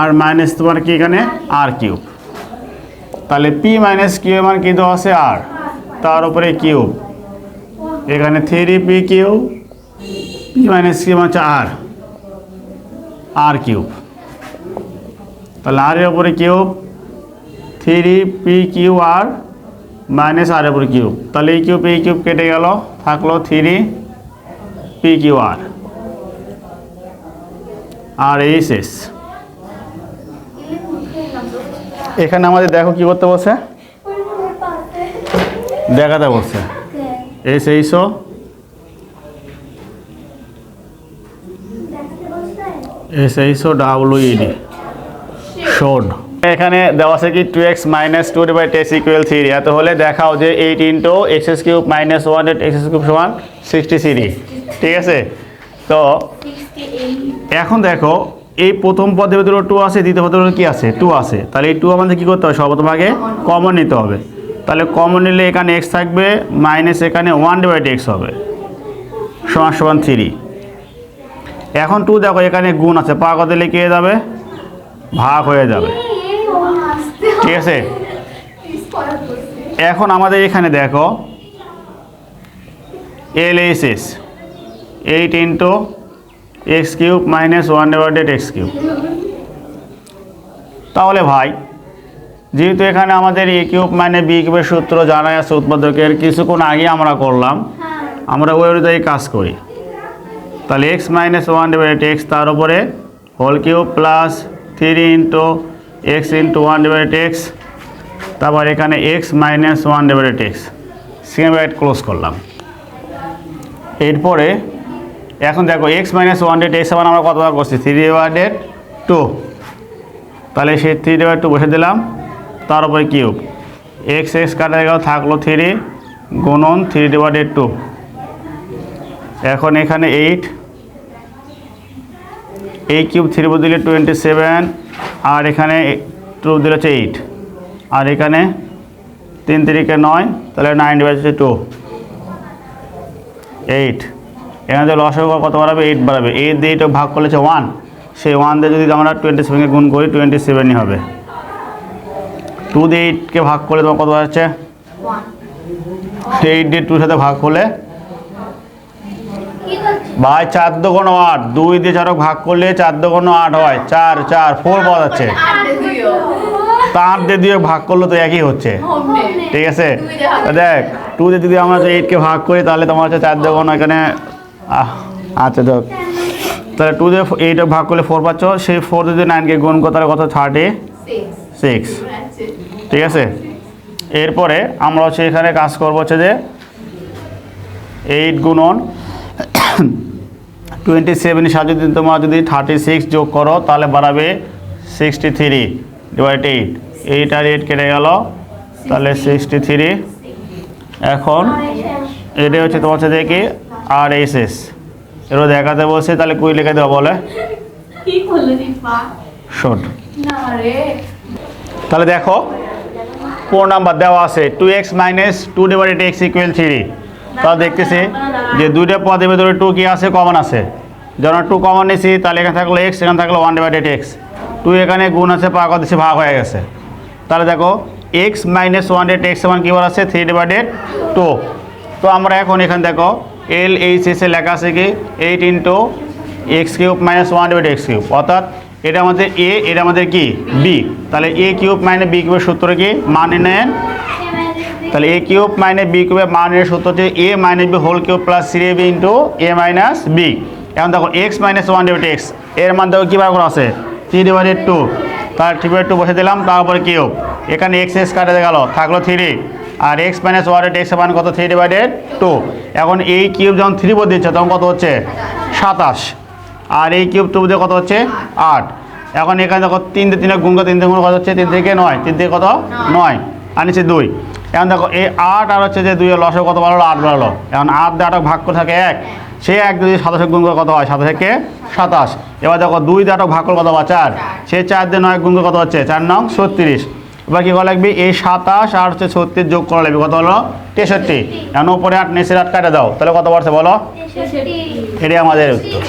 আর মাইনাস তোমার কি এখানে আর কিউব তাহলে পি মাইনাস কিউ মান কি দেওয়া আছে আর তার উপরে কিউব এখানে 3 P Q P minus Q হচ্ছে আর কিউব তাহলে আর এর উপরে কিউব 3 পি কিউ আর মাইনাস আর এর উপরে কিউব তাহলে এই কিউব কেটে গেল থাকলো 3 পি কিউ আর এই শেষ এখানে আমাদের দেখো কি করতে বলছে দেখাতে বলছে SHWED শোড এখানে দেওয়া আছে কি 2x মাইনাস 2/10 ইকুয়াল 3 এত হলে দেখাও যে 8 into x cube minus 1 x cube সমান 63 ঠিক আছে তো এখন দেখো এই প্রথম পদের ভিতরে 2 আছে, দ্বিতীয় পদের ভিতরে কি আছে 2 আছে, তাহলে এই 2 আমাদের কী করতে হবে সর্বপ্রথম আগে কমন নিতে হবে। তাহলে কমন নিলে এখানে x থাকবে মাইনাস এখানে 1/x হবে সমান সমান 3। এখন 2 দেখো এখানে গুণ আছে, পাওয়ার কথা লিখে যাবে ভাগ হয়ে যাবে, ঠিক আছে। এখন আমাদের এখানে দেখো LHS 8 into x cube minus 1/x cube. তাহলে ভাই যেহেতু এখানে আমাদের a কিউব মানে b কিউবের সূত্র জানা আছে উৎপাদকের, কিছুক্ষণ আগে আমরা করলাম, আমরা ওই অনুযায়ী কাজ করি। তাহলে x মাইনাস 1/x তার উপরে whole cube plus 3 into x into 1/x, তারপর এখানে x minus 1/x second bracket close করলাম। এরপরে এখন দেখো x মাইনাস 1/x সমান আমরা কত বার করছি 3/2, তাহলে সেই 3/2 বসে দিলাম, তার উপরে কিউব x কাটা গেল থাকলো 3 গুণন 3/2। এখন এখানে 8 এই কিউব 3 উপর দিলে 27, আর এখানে 2 দিলে হচ্ছে 8, আর এখানে 3 3 কে 9, তাহলে 9/2 8। এখানে লসাগু কত বাড়াবে 8 বাড়াবে, 8 দিয়ে 8 ভাগ করলে 1, সেই 1 দিয়ে যদি আমরা 27কে গুণ করি 27ই হবে। 2 দিয়ে 8কে ভাগ করলে তোমার কত হচ্ছে 8 দিয়ে 2 সাথে ভাগ করলে ভাই 4 দুগুণ 8, 2 দিয়ে 4 ভাগ করলে 4 দুগুণ 8 হয়, 4 4 4 পাওয়া যাচ্ছে, 8 দিয়ে 2 ভাগ করলে তো একই হচ্ছে, ঠিক আছে। দেখ 2 দিয়ে যদি আমরা 8কে ভাগ করি তাহলে তোমার হচ্ছে 4 দুগুণ এখানে আচ্ছা দেখ, তাহলে 2 দিয়ে 8 ভাগ করলে 4 পাচ্ছ, সেই 4 যদি 9কে গুণ করো তাহলে কত 36, ঠিক আছে। এরপরে আমরা হচ্ছে এখানে কাজ করবো হচ্ছে যে 8 গুণন 27 সাথে যদি তোমরা যদি 36 যোগ করো তাহলে বাড়াবে 63/8, 8 আর 8 কেটে গেল, তাহলে 63। এখন এটা হচ্ছে তোমার হচ্ছে দেখি RHS, এরও দেখাতে বলছে, তাহলে কুই লিখে দেওয়া বলে শর্ট। তাহলে দেখো 4 নাম্বার দেওয়া আছে 2x মাইনাস 2/x ইকুয়াল 3। তাহলে দেখতেছি যে দুইটা পদের ভিতরে 2 কি আছে কমন আছে, যখন 2 কমন নিয়েছি তাহলে এখানে থাকলো x, এখানে থাকলো 1/x, 2 এখানে গুণ আছে পাওয়ার কথা দিচ্ছি ভাগ হয়ে গেছে। তাহলে দেখো x মাইনাস 1/x সমান কি আছে 3/2। তো আমরা এখন এখানে দেখো LHS এ লেখা আছে কি 8 into x cube minus 1/x cube, অর্থাৎ এটা আমাদের a, এটা আমাদের কি b, তাহলে a কিউব মাইনাস b কিউবের সূত্র কি মান নেন, তাহলে a কিউব মাইনাস b কিউবের মানের সূত্র হচ্ছে a minus b whole cube plus 3ab into a minus b। এখন দেখো x মাইনাস 1/x এর মান দেখো কী বার করা আছে 3/2, তার 3/2 বসে দিলাম, তারপরে কিউব এখানে x কাটে গেল থাকলো 3, আর x মাইনাস 1/x মান কত 3/2। এখন এই কিউব যখন 3 বোধ দিচ্ছে তখন কত হচ্ছে 27, আর এই কিউব 2 দিয়ে কত হচ্ছে 8। এখন এখানে দেখো 3 দিয়ে 3 গুণ করে 3 দিয়ে গুণ কত হচ্ছে 3 থেকে 9, 3 থেকে কত 9, আর নিচে 2। এখন দেখো এই 8 আর হচ্ছে যে 2 এর লসাগু কত বাড়লো 8 বাড়লো, এখন 8 দিয়ে 8 ভাগ করে থাকে 1, সেই 1 যদি 27 গুণ করে কত হয় 27 থেকে 27। এবার দেখো 2 দিয়ে 8 ভাগ করে কত হয় 4, সেই 4 দিয়ে 9 গুণ করে কত হচ্ছে 4 9 36। এবার কী করা লাগবে এই 27 আর হচ্ছে 36 যোগ করা লাগবে, কত হলো 63। এখন উপরে 8 নিচের 8 কাটে দাও, তাহলে কত পড়ছে বলো, এটাই আমাদের উত্তর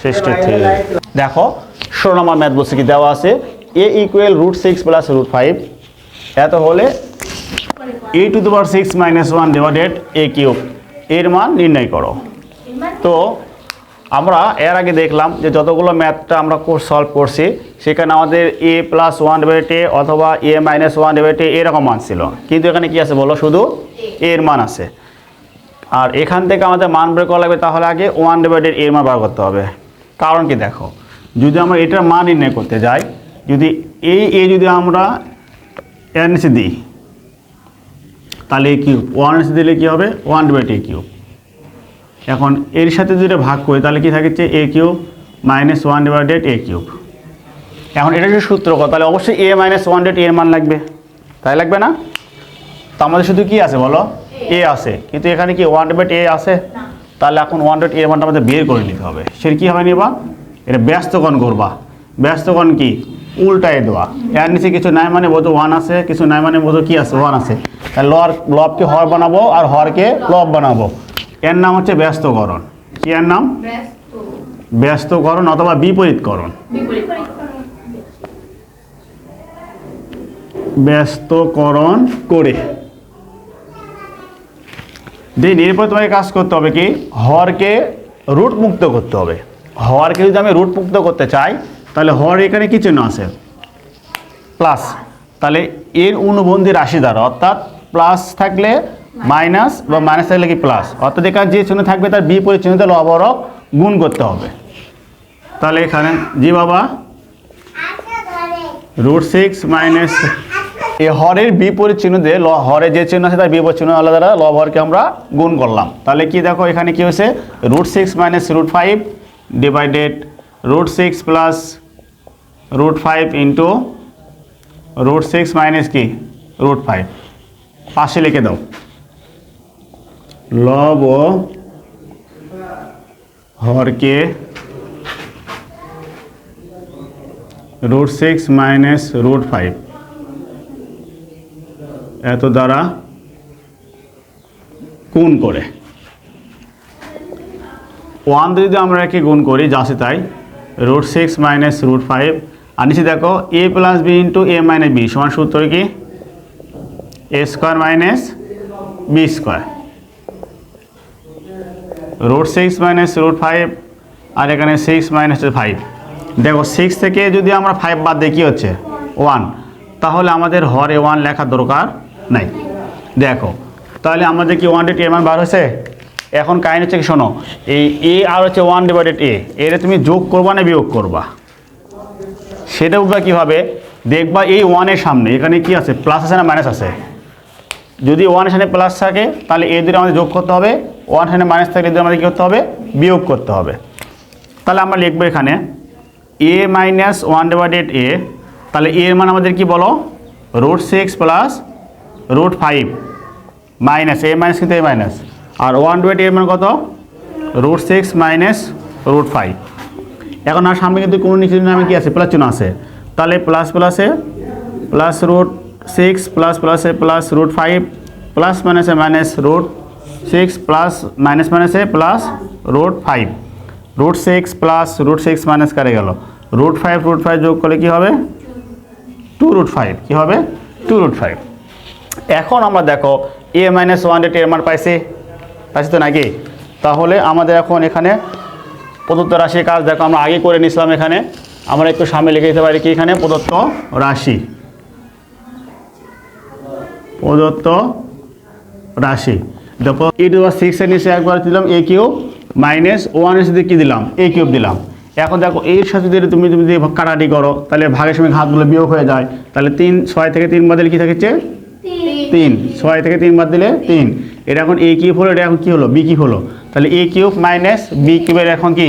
63। দেখো 16 নম্বর ম্যাথ বলছে কি দেওয়া আছে a ইকুয়াল √6 প্লাস √5, এত হলে a⁻6 - 1/a কিউব এর মান নির্ণয় করো। তো আমরা এর আগে দেখলাম যে যতগুলো ম্যাথটা আমরা সলভ করছি সেখানে আমাদের a + 1/a অথবা a - 1/a এরকম মান ছিল, কিন্তু এখানে কি আছে বলো শুধু এর মান আছে। আর এখান থেকে আমাদের মান বের করা লাগবে, তাহলে আগে 1/a এর মান বার করতে হবে। কারণ কি দেখো, যদি আমরা এটার মান নির্ণয় করতে যাই, যদি এই a যদি আমরা এর নিচে দিই তাহলে a কিউব, 1 নিচে দিলে কী হবে 1/a কিউব। এখন এর সাথে যদি ভাগ করি তাহলে কি থাকছে a cube minus 1/a cube. এখন এটা যদি সূত্র কত, তাহলে অবশ্যই a - 1/a এর মান লাগবে, তাই লাগবে না? তো আমাদের শুধু কি আছে বলো a আছে, কিন্তু এখানে কি 1/a আছে, তাহলে এখন 1/a এর মানটা আমাদের বের করে নিতে হবে। সেটা কীভাবে নিবা, এটা ব্যস্তকরণ করবা, ব্যস্তকরণ কি উল্টায় দেওয়া, এর নিচে কিছু নাই মানে বোঝো 1 আছে, কিছু নাই মানে বোঝো কি আছে 1 আছে, তাহলে লবকে হর বানাবো আর হরকে লব বানাবো, এর নাম হচ্ছে ব্যস্তকরণ। কি এর নাম? ব্যস্তকরণ অথবা বিপরীতকরণ। ব্যস্তকরণ করে দিন। এরপর তোমাকে কাজ করতে হবে কি, হরকে রুট মুক্ত করতে হবে। হরকে যদি আমি রুট মুক্ত করতে চাই তাহলে হর এখানে কি চিহ্ন আছে প্লাস, তাহলে এর অনুবন্ধী রাশি দ্বারা, অর্থাৎ প্লাস থাকলে মাইনাস বা মাইনাস থাকলে কি প্লাস, অর্থাৎ এখানে যে চিহ্ন থাকবে তার বিপরীত চিহ্নতে লব হর গুণ করতে হবে। তাহলে এখানে জি বাবা √6 মাইনাস এই হরের বিপরীত চিহ্ন দিয়ে হরে যে চিহ্ন আছে তার বিপরীত চিহ্ন আলাদা দ্বারা লব হরকে আমরা গুণ করলাম। তাহলে কি দেখো এখানে কি হয়েছে, √6 minus √5 divided √6 plus √5 into √6 minus কি √5, পাশে লিখে দাও। লব ও হরকে √6 মাইনাস √5 এত দ্বারা গুণ করে 1 যদি আমরা একে গুণ করি যা আছে তাই, √6 মাইনাস √5 আর নিচে দেখো a plus B into a minus B সমান সূত্র কি a square minus B square, √6 minus √5 আর এখানে 6 মাইনাস 5। দেখো 6 থেকে যদি আমরা 5 বাদ দিই কি হচ্ছে 1, তাহলে আমাদের হরে 1 লেখার দরকার নাই। দেখো তাহলে আমাদের কি 1 এর মান বার হয়েছে। এখন কাহিনী হচ্ছে কি শোনো, এই a আর হচ্ছে 1 ডিভাইডেড a, এর তুমি যোগ করবা না বিয়োগ করবা, সেটা উঠবা কীভাবে দেখবা, এই 1 এর সামনে এখানে কি আছে প্লাস আছে না মাইনাস আছে, যদি 1 এর সামনে প্লাস থাকে তাহলে a দুটো আমাদের যোগ করতে হবে, 1 সামনে মাইনাস থাকলে দুটো আমাদের কী করতে হবে বিয়োগ করতে হবে। তাহলে আমরা লিখবো এখানে a মাইনাস 1 ডিভাইডেড a, তাহলে a এর মান আমাদের কি বলো √6 প্লাস √5 মাইনাস a মাইনাস কিন্তু a মাইনাস, আর 1 ডিভাইড a এর মান কত √6 মাইনাস √5। এখন আর সামনে কিন্তু কোনো নিচে নামে কি আছে প্লাস চিহ্ন আছে, তাহলে প্লাস প্লাসে প্লাস √6 প্লাস প্লাসে প্লাস √5 প্লাস মাইনাসে মাইনাস √6 প্লাস মাইনাস মাইনাসে প্লাস √5, √6 প্লাস √6 মাইনাস কারে গেল √5 যোগ করলে কি হবে 2√5, কি হবে 2√5। এখন আমরা দেখো a মাইনাস 1 এর মান পাইছি তো নাকি, তাহলে আমাদের এখন এখানে প্রদত্ত রাশির কাজ দেখো আমরা আগে করে নিয়েছিলাম, এখানে আমরা একটু সামনে লিখে দিতে পারি কি এখানে প্রদত্ত রাশি, দেখো e⁻6 এর নিচে একবার দিলাম a কিউব মাইনাস 1 এর সাথে কি দিলাম a কিউব দিলাম। এখন দেখো এর সাথে যদি তুমি যদি কাটাটি করো তাহলে ভাগের সময় হাতগুলো বিয়োগ হয়ে যায়, তাহলে 6 থেকে 3 বাদ দিলে কি থাকছে 3, 6 থেকে 3 বাদ দিলে 3, এটা এখন a কিউব হলো, এটা এখন কি হলো b কিউব হলো, তাহলে a কিউব মাইনাস b কিউবের এখন কি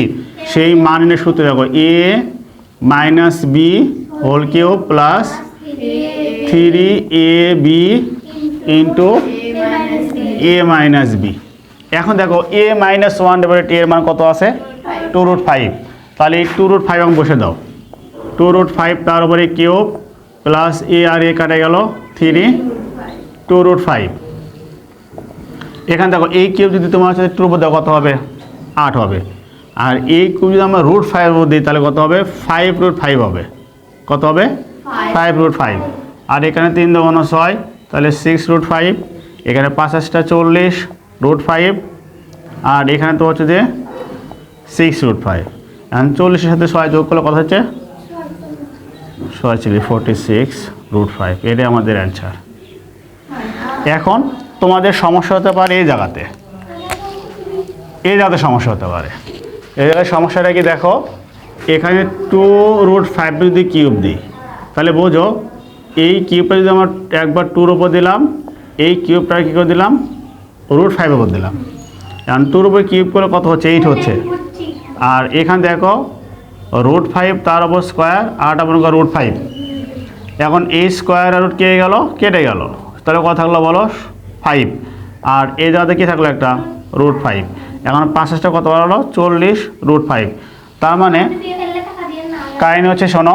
সেই মানের সূত্র দেখো a minus b whole cube plus 3ab into a minus b। এখন দেখো a মাইনাস 1 ডিভাইডেড a এর মান কত আছে 2√5, তাহলে এই 2√5 আমি বসে দাও, 2√5 তার উপরে কিউব প্লাস a আর a কাটা গেল 3 2√5। এখানে দেখো এই কিউব যদি তোমার হচ্ছে 2 উপর দাও কত হবে 8 হবে, আর এই কিউব যদি আমরা √5 উপর দিই তাহলে কত হবে 5√5 হবে, কত হবে 5√5, আর এখানে 3 × 6 তাহলে 6√5, এখানে 5 × 40 √5, আর এখানে তো হচ্ছে যে 6√5, এখন 40-এর সাথে 6 যোগ করলে কত হচ্ছে 46√5, এটাই আমাদের অ্যান্সার। এখন তোমাদের সমস্যা হতে পারে এই জায়গাতে সমস্যা হতে পারে, এই জায়গায় সমস্যাটা কি দেখো, এখানে 2√5 যদি কিউব দিই তাহলে বোঝো এই কিউবটা যদি আমার একবার 2-র উপর দিলাম, এই কিউবটা কী করে দিলাম √5 উপর দিলাম, এখন 2-র উপর কিউব করলে কত হচ্ছে 8 হচ্ছে, আর এখানে দেখো √5 তার উপর স্কোয়ার 8 আপনার √5, এখন এই স্কোয়ার আর রুট কেটে গেল, তাহলে কত থাকলো বলো 5, আর এই জায়গাতে কী থাকলো একটা √5, এখন 5 কত বাড়ালো 40 √5, তার মানে কাহিনী হচ্ছে শোনো,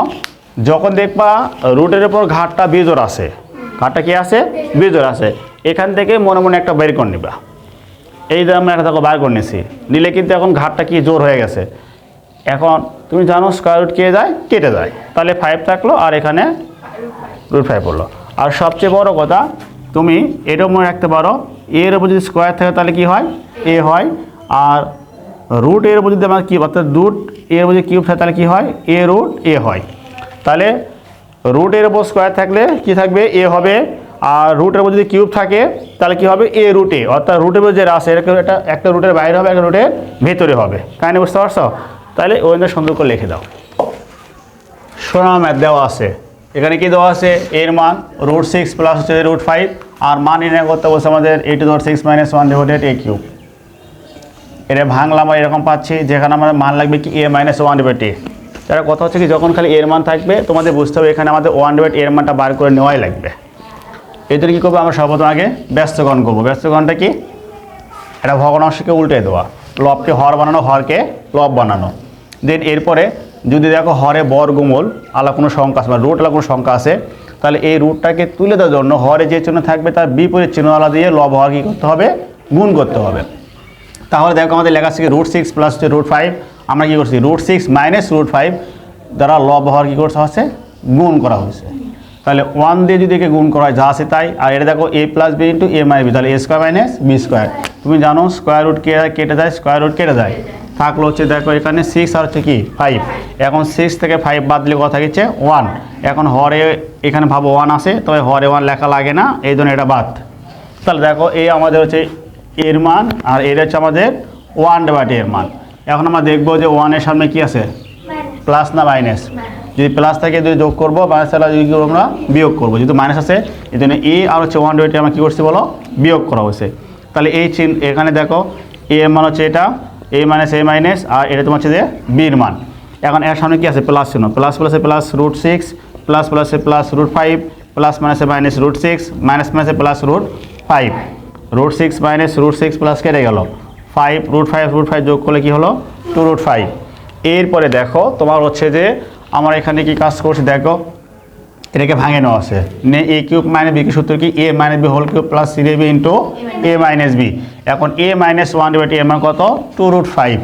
যখন দেখবা রুটের উপর ঘাটটা বিজোড় আছে, ঘাটটা কি আছে, বিজোড় আছে, এখান থেকে মনে মনে একটা বের করে নিবা। এই যে আমরা একটা দেখো বার করে নিয়েছি, নিলে কিন্তু এখন ঘাটটা কি জোর হয়ে গেছে। এখন তুমি জানো স্কোয়ার রুট কে যায়, কেটে যায়, তাহলে 5 থাকলো আর এখানে √5 পড়লো। আর সবচেয়ে বড় কথা, তুমি এটাও মনে রাখতে পারো, এর উপর যদি স্কোয়ার থাকে তাহলে কি হয়, এ হয়। আর রুট এর উপর যদি আমার কি, অর্থাৎ রুট এর উপর যদি কিউব থাকে তাহলে কি হয়, এ √ এ হয়। তাহলে রুট এর উপর স্কোয়ার থাকলে কি থাকবে, এ হবে। আর রুটের উপর যদি কিউব থাকে তাহলে কি হবে, এ √ এ, অর্থাৎ রুটের উপর যে আছে এটা একটা রুটের বাইরে হবে, একটা রুটের ভেতরে হবে। কাহিনি বুঝতে পারছো? তাহলে ওই সুন্দর করে লিখে দাও। সোনা ম্যাথ দেওয়া আছে, এখানে কি দেওয়া আছে, এর মান √6 প্লাস হচ্ছে √5, আর মান নির্ণয় করতে বলছে আমাদের e⁻6 - 1/a³। এটা ভাঙলাম আর এরকম পাচ্ছি, যেখানে আমাদের মান লাগবে কি a - 1/t। তার কথা হচ্ছে কি, যখন খালি এর মান থাকবে তোমাদের বুঝতে হবে এখানে আমাদের 1/t এর মানটা বার করে নেওয়াই লাগবে। এই জন্য কী করবো, আমরা সর্বপ্রথম আগে ব্যস্তকরণ করবো। ব্যস্তকরণটা কি, এটা ভগ্নাংশকে উল্টে দেওয়া, লবকে হর বানানো, হরকে লব বানানো। দেন এরপরে যদি দেখো হরে বর্গমূল আলাদা কোনো সংখ্যা আছে বা রুট আলাদা কোনো সংখ্যা আছে, তাহলে এই রুটটাকে তুলে দেওয়ার জন্য হরে যে চিহ্ন থাকবে তার বিপরীত চিহ্ন আলাদা দিয়ে লব হর কী করতে হবে, গুণ করতে হবে। তাহলে দেখো আমাদের লেখা আছে √6 প্লাস √5, আমরা কী করছি, √6 - √5 দ্বারা লব হর কী করতে হচ্ছে, গুণ করা হয়েছে। তাহলে 1 দিয়ে যদি একে গুণ করা হয় যা আছে তাই। আর এটা দেখো a + b * a - b, তাহলে a² - b²। তুমি জানো স্কোয়ার রুট কেটে যায়, স্কোয়ার রুট কেটে যায়, থাকলো হচ্ছে দেখো এখানে 6 আর হচ্ছে কি 5। এখন 6 থেকে 5 বাদ দিলে কথা হচ্ছে 1। এখন হরে এখানে ভাবো 1 আছে, তবে হরে 1 লেখা লাগে না, এই জন্য এটা বাদ। তাহলে দেখো এই আমাদের হচ্ছে এর মান, আর এর হচ্ছে আমাদের 1/t এর মান। এখন আমরা দেখবো যে 1 এর সামনে কি আছে, প্লাস না মাইনাস। যদি প্লাস থাকে যদি যোগ করবো, মাইনাস থাকলে যদি আমরা বিয়োগ করবো। যেহেতু মাইনাস আছে এই জন্য এ আর হচ্ছে 1/t আমরা কী করছি বলো, বিয়োগ করা হয়েছে। তাহলে এই চিহ্ন এখানে দেখো এ এর মান হচ্ছে এটা, a - a-, আর এটা তোমার হচ্ছে যে বির মান। এখন এর সামনে কি আছে, প্লাস চিহ্ন, প্লাস প্লাসে প্লাস √6, প্লাস প্লাসে প্লাস √5, প্লাস মাইনাসে মাইনাস √6, মাইনাস মাইনাসে প্লাস √5। √6 - √6 প্লাস কেটে গেল 5, √5 যোগ করলে কি হলো 2√5। এরপরে দেখো তোমার হচ্ছে যে আমার এখানে কি কাজ করছে, দেখো এটাকে ভাঙে নেওয়া আছে, a³ - b কি সূত্র কি, a - b whole cube plus 3ab into a - b। এখন a - 1/t এর মান কত, 2√5।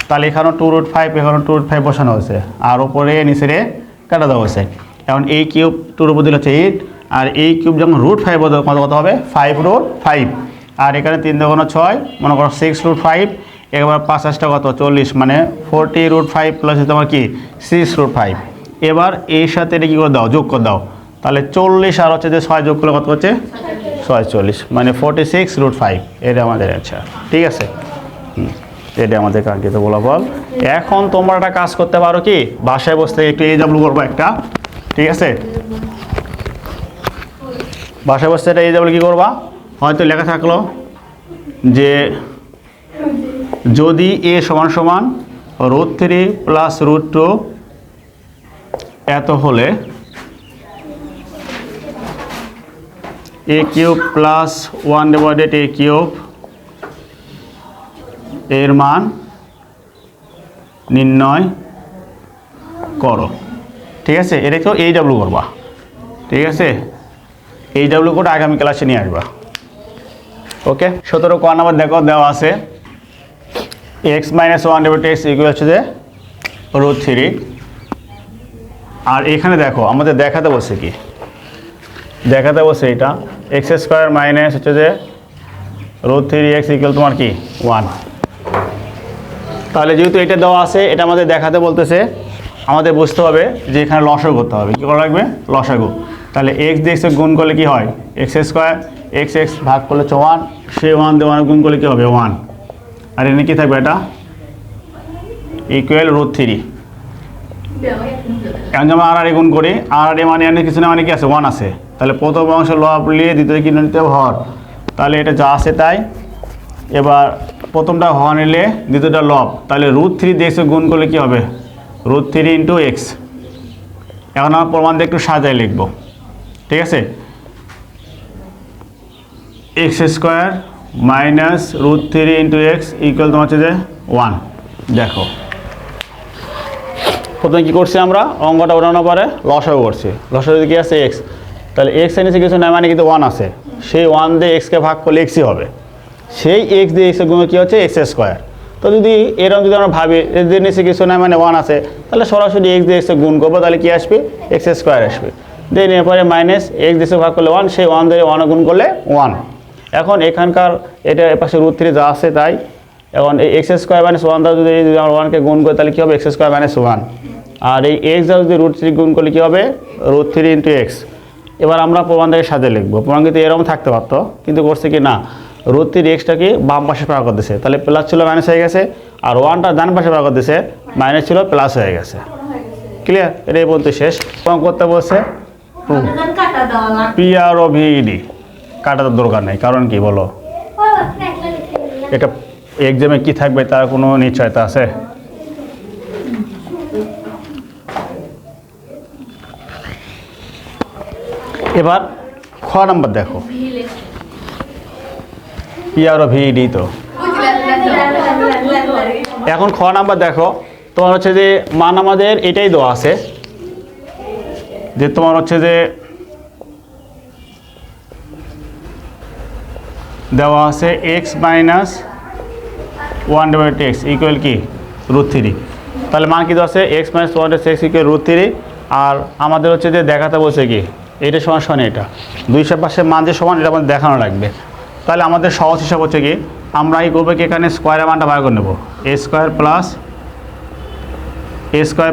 তাহলে এখানেও 2√5, এখানেও 2√5 বসানো হয়েছে, আর উপরে নিচে কাটা দেওয়া হয়েছে। এখন a³ 2 উপর দিলে হচ্ছে 8, আর a³ যখন √5 কত হবে 5√5। আর এখানে 3 × 6, মনে করো 6√5, এবার 5 কত 40, মানে 40√5 প্লাস তোমার কি 6√5। এবার এর সাথে এটা কী করে দাও, যোগ করে দাও, তাহলে 40 আর হচ্ছে যে 6 যোগ করলে কত হচ্ছে 46, মানে 46√5। এটা আমাদের আচ্ছা ঠিক আছে, এটা আমাদের কাঙ্ক্ষিত ফলাফল। এখন তোমরা একটা কাজ করতে পারো কি, বাসায় বসতে একটু AW করবো একটা, ঠিক আছে, বাসায় বসতে এটা AW কী করবা, হয়তো লেখা থাকলো যে যদি a = √3 প্লাস √2 এত হলে a³ প্লাস 1/a³ এর মান নির্ণয় করো। ঠিক আছে, এটা তো AW করবা, ঠিক আছে, AW করে আগামী ক্লাসে নিয়ে আসবা। ওকে, 17 ক নাম্বার দেখো দেওয়া আছে x - 1/x ইকুয়াল হচ্ছে যে √3। আর এখানে দেখো আমাদের দেখাতে বসে কি, দেখাতে বসে এটা x² মাইনাস হচ্ছে যে √3x ইকুয়াল তোমার কি 1। তাহলে যেহেতু এটা দেওয়া আছে, এটা আমাদের দেখাতে বলতেছে, আমাদের বুঝতে হবে যে এখানে লসাগু করতে হবে। কী করা লাগবে, লসাগু। তাহলে x দিয়ে x গুণ করলে কি হয়, x², x ভাগ করলে 1, সে 1 দিয়ে 1 গুণ করলে কী হবে 1, আর এখানে কী থাকবে, এটা ইকুয়াল √3। এখন যেমন আর গুণ করি, আর মানে এনে কিছু না, মানে কি আছে 1 আছে, তাহলে প্রথম অংশ লব নিয়ে দ্বিতীয় কি নিতে হবে হর, তাহলে এটা যা আছে তাই। এবার প্রথমটা হর নিলে দ্বিতীয়টা লব, তাহলে √3 দিয়ে x গুণ করলে কি হবে √3 × x। এখন আমার প্রমাণ দিয়ে একটু সাজায় লিখব, ঠিক আছে, x² মাইনাস √3 × x ইকুয়াল তোমার হচ্ছে যে 1। দেখো প্রথমে কী করছি আমরা অঙ্কটা ওঠানোর পরে লসাগু করছি, লসাগু কি আছে এক্স, তাহলে এক্স এর নিচে কিছু নাই মানে কিন্তু ওয়ান আছে, সেই ওয়ান দিয়ে এক্সকে ভাগ করলে এক্সই হবে, সেই এক্স দিয়ে এক্সের গুণ কী হচ্ছে এক্স স্কোয়ার। তো যদি এরকম যদি আমরা ভাবি এদের নিচে কিছু নাই মানে ওয়ান আছে, তাহলে সরাসরি এক্স দিয়ে এক্সে গুণ করবো, তাহলে কী আসবে এক্স স্কোয়ার আসবে। দেন এরপরে মাইনাস এক্স দিয়ে ভাগ করলে ওয়ান, সেই ওয়ান দিয়ে ওয়ান গুণ করলে ওয়ান। এখন এখানকার এটা এপাশে রুট থ্রি যা আছে তাই, এখন এই এক্স স্কোয়ার মাইনাস ওয়ান দ্বারা যদি আমরা ওয়ানকে গুণ করি তাহলে কী হবে এক্স স্কোয়ার মাইনাস ওয়ান, আর এই এক্স দ্বারা যদি রুট থ্রি গুণ করলে কী হবে রুট থ্রি ইন্টু এক্স। এবার আমরা প্রমাণ থেকে সাথে লিখবো, প্রমাণ কিন্তু এরকম থাকতে পারতো, কিন্তু করছে কি না রুট থ্রি এক্সটাকে বাম পাশে পাওয়া করতেছে, তাহলে প্লাস ছিল মাইনাস হয়ে গেছে, আর ওয়ানটা ডান পাশে পাওয়া করতেছে মাইনাস ছিল প্লাস হয়ে গেছে। ক্লিয়ার? এটাই বলতে শেষ। প্রমাণ করতে বলছে পি আর ও ভিডি, কাটার দরকার নেই, কারণ কি বলো এটা এক্সামে কি থাকবে তার কোনো নিশ্চয়তা আছে? এবার খ নাম্বার দেখো, পি আর ও ভিডি। তো এখন খ নাম্বার দেখো, তোমার হচ্ছে যে মান আমাদের এটাই দেওয়া আছে যে তোমার হচ্ছে যে দেওয়া আছে X minus one divide X equal কি রুট থ্রি। তাহলে মান কি দেওয়া আছে X minus one X equal root three, আর আমাদের হচ্ছে যে দেখাতে বলছে কি এটা সমান সমান এটা দুই পাশে মান যে সমান এটা আমাদের দেখানো লাগবে। তাহলে আমাদের সহজ হিসাব হচ্ছে কি আমরা এই করবো কি এখানে স্কোয়ারের মানটা বার করে নেবো, এ স্কোয়ার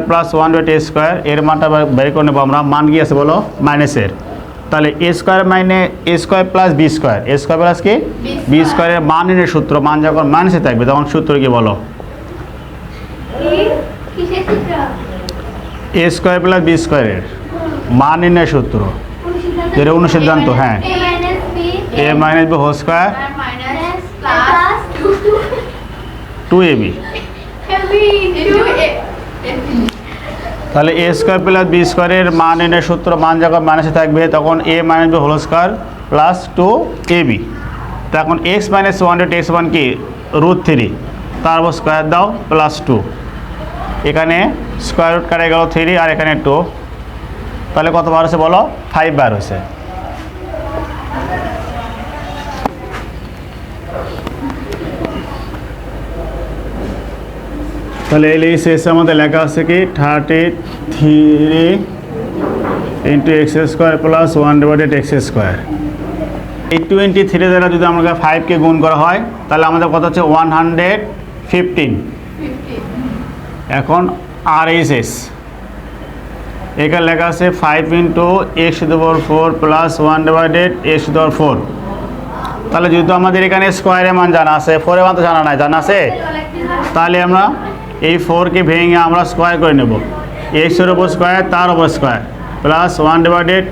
প্লাস ওয়ান ডিভাইড এ স্কোয়ার, এর মানটা বের করে নেবো আমরা। মান কি আছে বলো মাইনাসের, তাহলে এ স্কোয়ার মাইনে এ স্কোয়ার প্লাস বি স্কোয়ার, এ স্কোয়ার প্লাস কি বি স্কোয়ারের মান নির্ণয়ের সূত্র, মান যখন মাইনাসে থাকবে তখন সূত্র কি বলো এ স্কোয়ার প্লাস বি স্কোয়ারের মান নির্ণয়ের সূত্র, যেটা অনুসিদ্ধান্ত। হ্যাঁ, a minus b whole square 2ab। তাহলে এ স্কোয়ার প্লাস বি স্কোয়ারের মান নির্ণয়ের সূত্র, মান যখন মাইনাসে থাকবে তখন a minus b whole square plus 2ab। তখন x minus one dot x one কি রুট থ্রি, তার উপর স্কোয়ার দাও প্লাস 2, এখানে স্কোয়ার রুট কাটা গেল 3 আর এখানে 2, তাহলে কত বার হয়েছে বলো 5 বার হয়েছে। তাহলে এই শেষে আমাদের লেখা আছে কি 33 into x square plus one divided x square. এই 23 দ্বারা যদি আমাকে 5কে গুণ করা হয় তাহলে আমাদের কত হচ্ছে 115। এখন আর এই শেষ এখানে লেখা আছে 5 into x to the power 4 plus one divided x to the power 4। তাহলে যেহেতু আমাদের এখানে স্কোয়ারের মান জানা আছে, 4-এর মান তো জানা নাই, জানা আছে, তাহলে আমরা এই 4কে ভেঙে আমরা স্কোয়ার করে নেব, এক্সের ওপর স্কোয়ার তার ওপর স্কোয়ার প্লাস ওয়ান ডিভাইডেড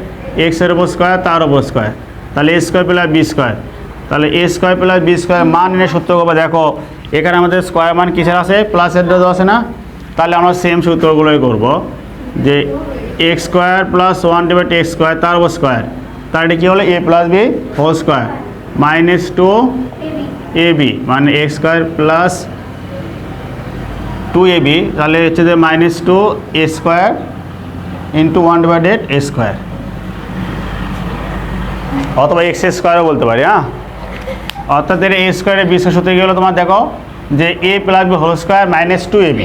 এক্সের ওপর স্কোয়ার তার ওপর স্কোয়ার, তাহলে এ স্কোয়ার প্লাস বি স্কোয়ার। তাহলে এ স্কোয়ার প্লাস বি স্কোয়ার মান নিয়ে সূত্র করবো। দেখো এখানে আমাদের স্কোয়ার মান কিসের আছে প্লাসের দেওয়া আছে না, তাহলে আমরা সেম সূত্রগুলোই করব যে x square plus one divide x square তার ওপর স্কোয়ার, তার এটা কী হলো a plus B whole square minus 2ab, মানে এক্স স্কোয়ার প্লাস 2ab, তাহলে হচ্ছে যে minus 2a square into one divided a square, অথবা এক্স স্কোয়ারও বলতে পারি। হ্যাঁ, অর্থাৎ এর এ স্কোয়ারের বিশেষ সূত্রে গেলে তোমার দেখো যে এ plus B whole square minus 2ab।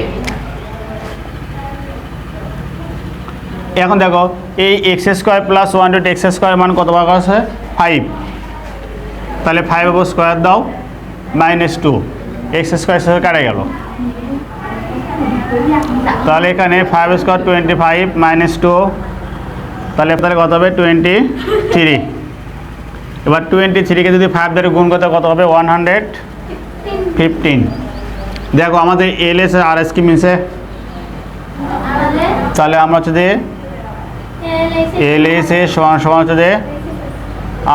এখন দেখো এই x square plus one divide x square মান কত বার আছে 5, তাহলে 5 ওপর স্কোয়ার দাও মাইনাস 2, এক্স স্কোয়ার কাটা গেল, তাহলে এখানে 5 স্কোয়ার 25 মাইনাস 2, তাহলে কত হবে 23। এবার 23কে যদি 5 দ্বারা গুণ করতে কত হবে 115। দেখো আমাদের এল এস আর এস কি মিলছে, তাহলে আমরা হচ্ছে যে এল এস এ সমান সমান হচ্ছে যে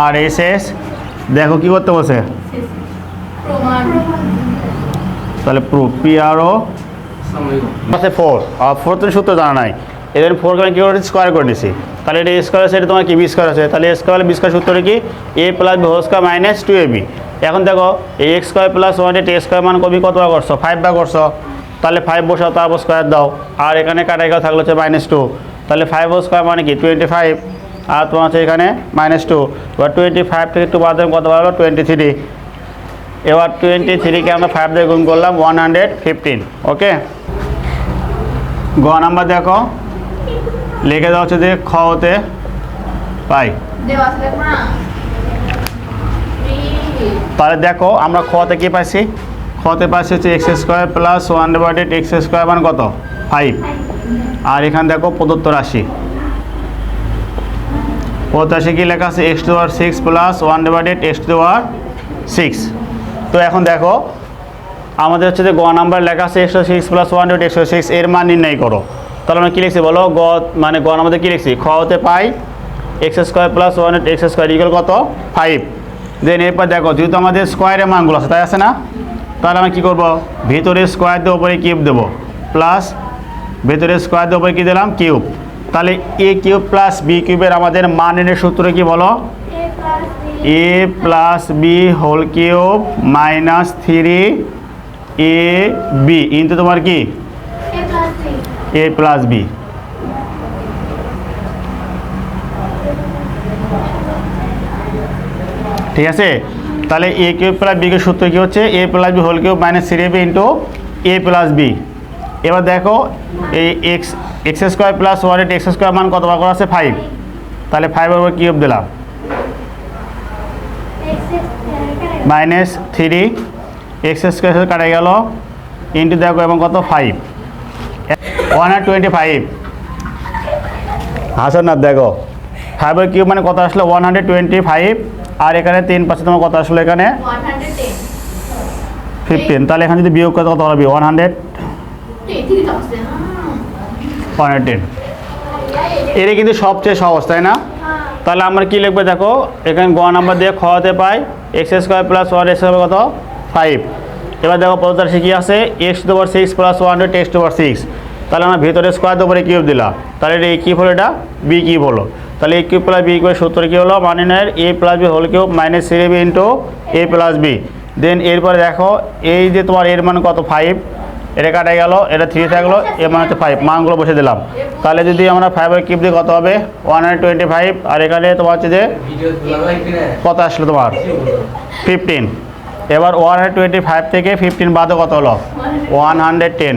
আর এস এস। দেখো কি করতে বসে, তাহলে প্রুফ পি আর ও আছে 4 আর 4 তো সূত্র জানা নাই, এদের 4কে আমি কী করে স্কোয়ার করে দিছি, তাহলে এটা স্কোয়ার আছে, এটা তোমার কি বি স্কোয়ার আছে, তাহলে এ স্কোয়ার বি স্কোয়ার সূত্রে কি এ plus B whole square minus 2ab। এখন দেখো এই x square plus one a square মান কবি কতবার করছো 5 বার করছো, তাহলে 5 বসাও, তারপর স্কোয়ার দাও, আর এখানে কাটা গেল থাকলো হচ্ছে -2, তাহলে 5 হোল স্কোয়ার মানে কি 25, আর তোমার হচ্ছে এখানে -2, এবার 25 থেকে একটু বাদ দেবেন, কত হলো 23। এবার 23কে আমরা 5 দিয়ে গুণ করলাম 115। ওকে, গ নাম্বার দেখো লিখে দেওয়া হচ্ছে যে খ হতে পাই। তাহলে দেখো আমরা খতে কি পাইছি, খতে পাইছি হচ্ছে x² প্লাস 1/x² মানে কত 5, আর এখানে দেখো প্রদত্ত রাশি কি লেখা আছে x⁻6 প্লাস 1/x⁻6। তো এখন দেখো আমাদের হচ্ছে যে গ নাম্বার লেখা আছে x6 প্লাস 1/x6, এর মান নির্ণয় করো। তাহলে আমরা কী লিখছি বলো, মানে গ নাম্বারে কী লিখছি, খ হতে পাই x² প্লাস 1/x² ইকুয়াল কত 5। দেন এরপর দেখো যেহেতু আমাদের স্কোয়ারের মানগুলো আছে তাই আছে না, তাহলে আমরা কী করবো, ভিতরে স্কোয়ার দিয়ে উপরে কিউব দেবো, প্লাস ভেতরে স্কোয়ার দিয়ে উপরে কী দিলাম কিউব। তাহলে a³ প্লাস b³ আমাদের মান নির্ণয়ের সূত্র কি বলো, a plus B whole cube minus 3ab into তোমার কি a প্লাস বি। ঠিক আছে, তাহলে a³ প্লাস b এর সূত্র কি হচ্ছে a plus B whole cube minus 3ab into a plus B. এবার দেখো এই x² প্লাস 1/x² মান কত বার করা আছে 5, তাহলে 5 এর কিউব দিলাম মাইনাস 3 x² কাটা গেল ইন্টু দেখো এবং কত 5 125। হাসান না দেখো 5 এর কিউব মানে কত আসলো 125, আর এখানে 3 তোমার কত আসলো এখানে 15। তাহলে এখানে যদি বিয়োগ কত হবে 110। এটা কিন্তু সবচেয়ে সহজ তাই না। তাহলে আমরা কি লিখবো দেখো, এখানে গ নাম্বার দিয়ে খ হতে পাই x² প্লাস 1/x² কত 5। এবার দেখো প্রদত্ত রাশি কি আছে x⁻6 প্লাস 1/x⁻6, তাহলে আমরা ভিতরে স্কোয়ার দিয়ে উপরে কিউব দিলাম, তাহলে এটা a কিউব হলো, এটা b কিউব হলো। তাহলে a কিউব প্লাস b কিউবের সূত্র কি হলো, মানে a plus B whole cube minus 3ab into a plus b. Then এরপরে দেখো এই যে তোমার এর মান কত 5, এটা কাটা গেল, এটা 3 থাকলো, এর মান হচ্ছে 5, মানগুলো বসে দিলাম। তাহলে যদি আমরা 5 এর কিউব দিয়ে কত হবে 125, আর এখানে তোমার হচ্ছে যে কত আসলো তোমার 15। এবার 125 থেকে 15 বাদে কত হলো 110।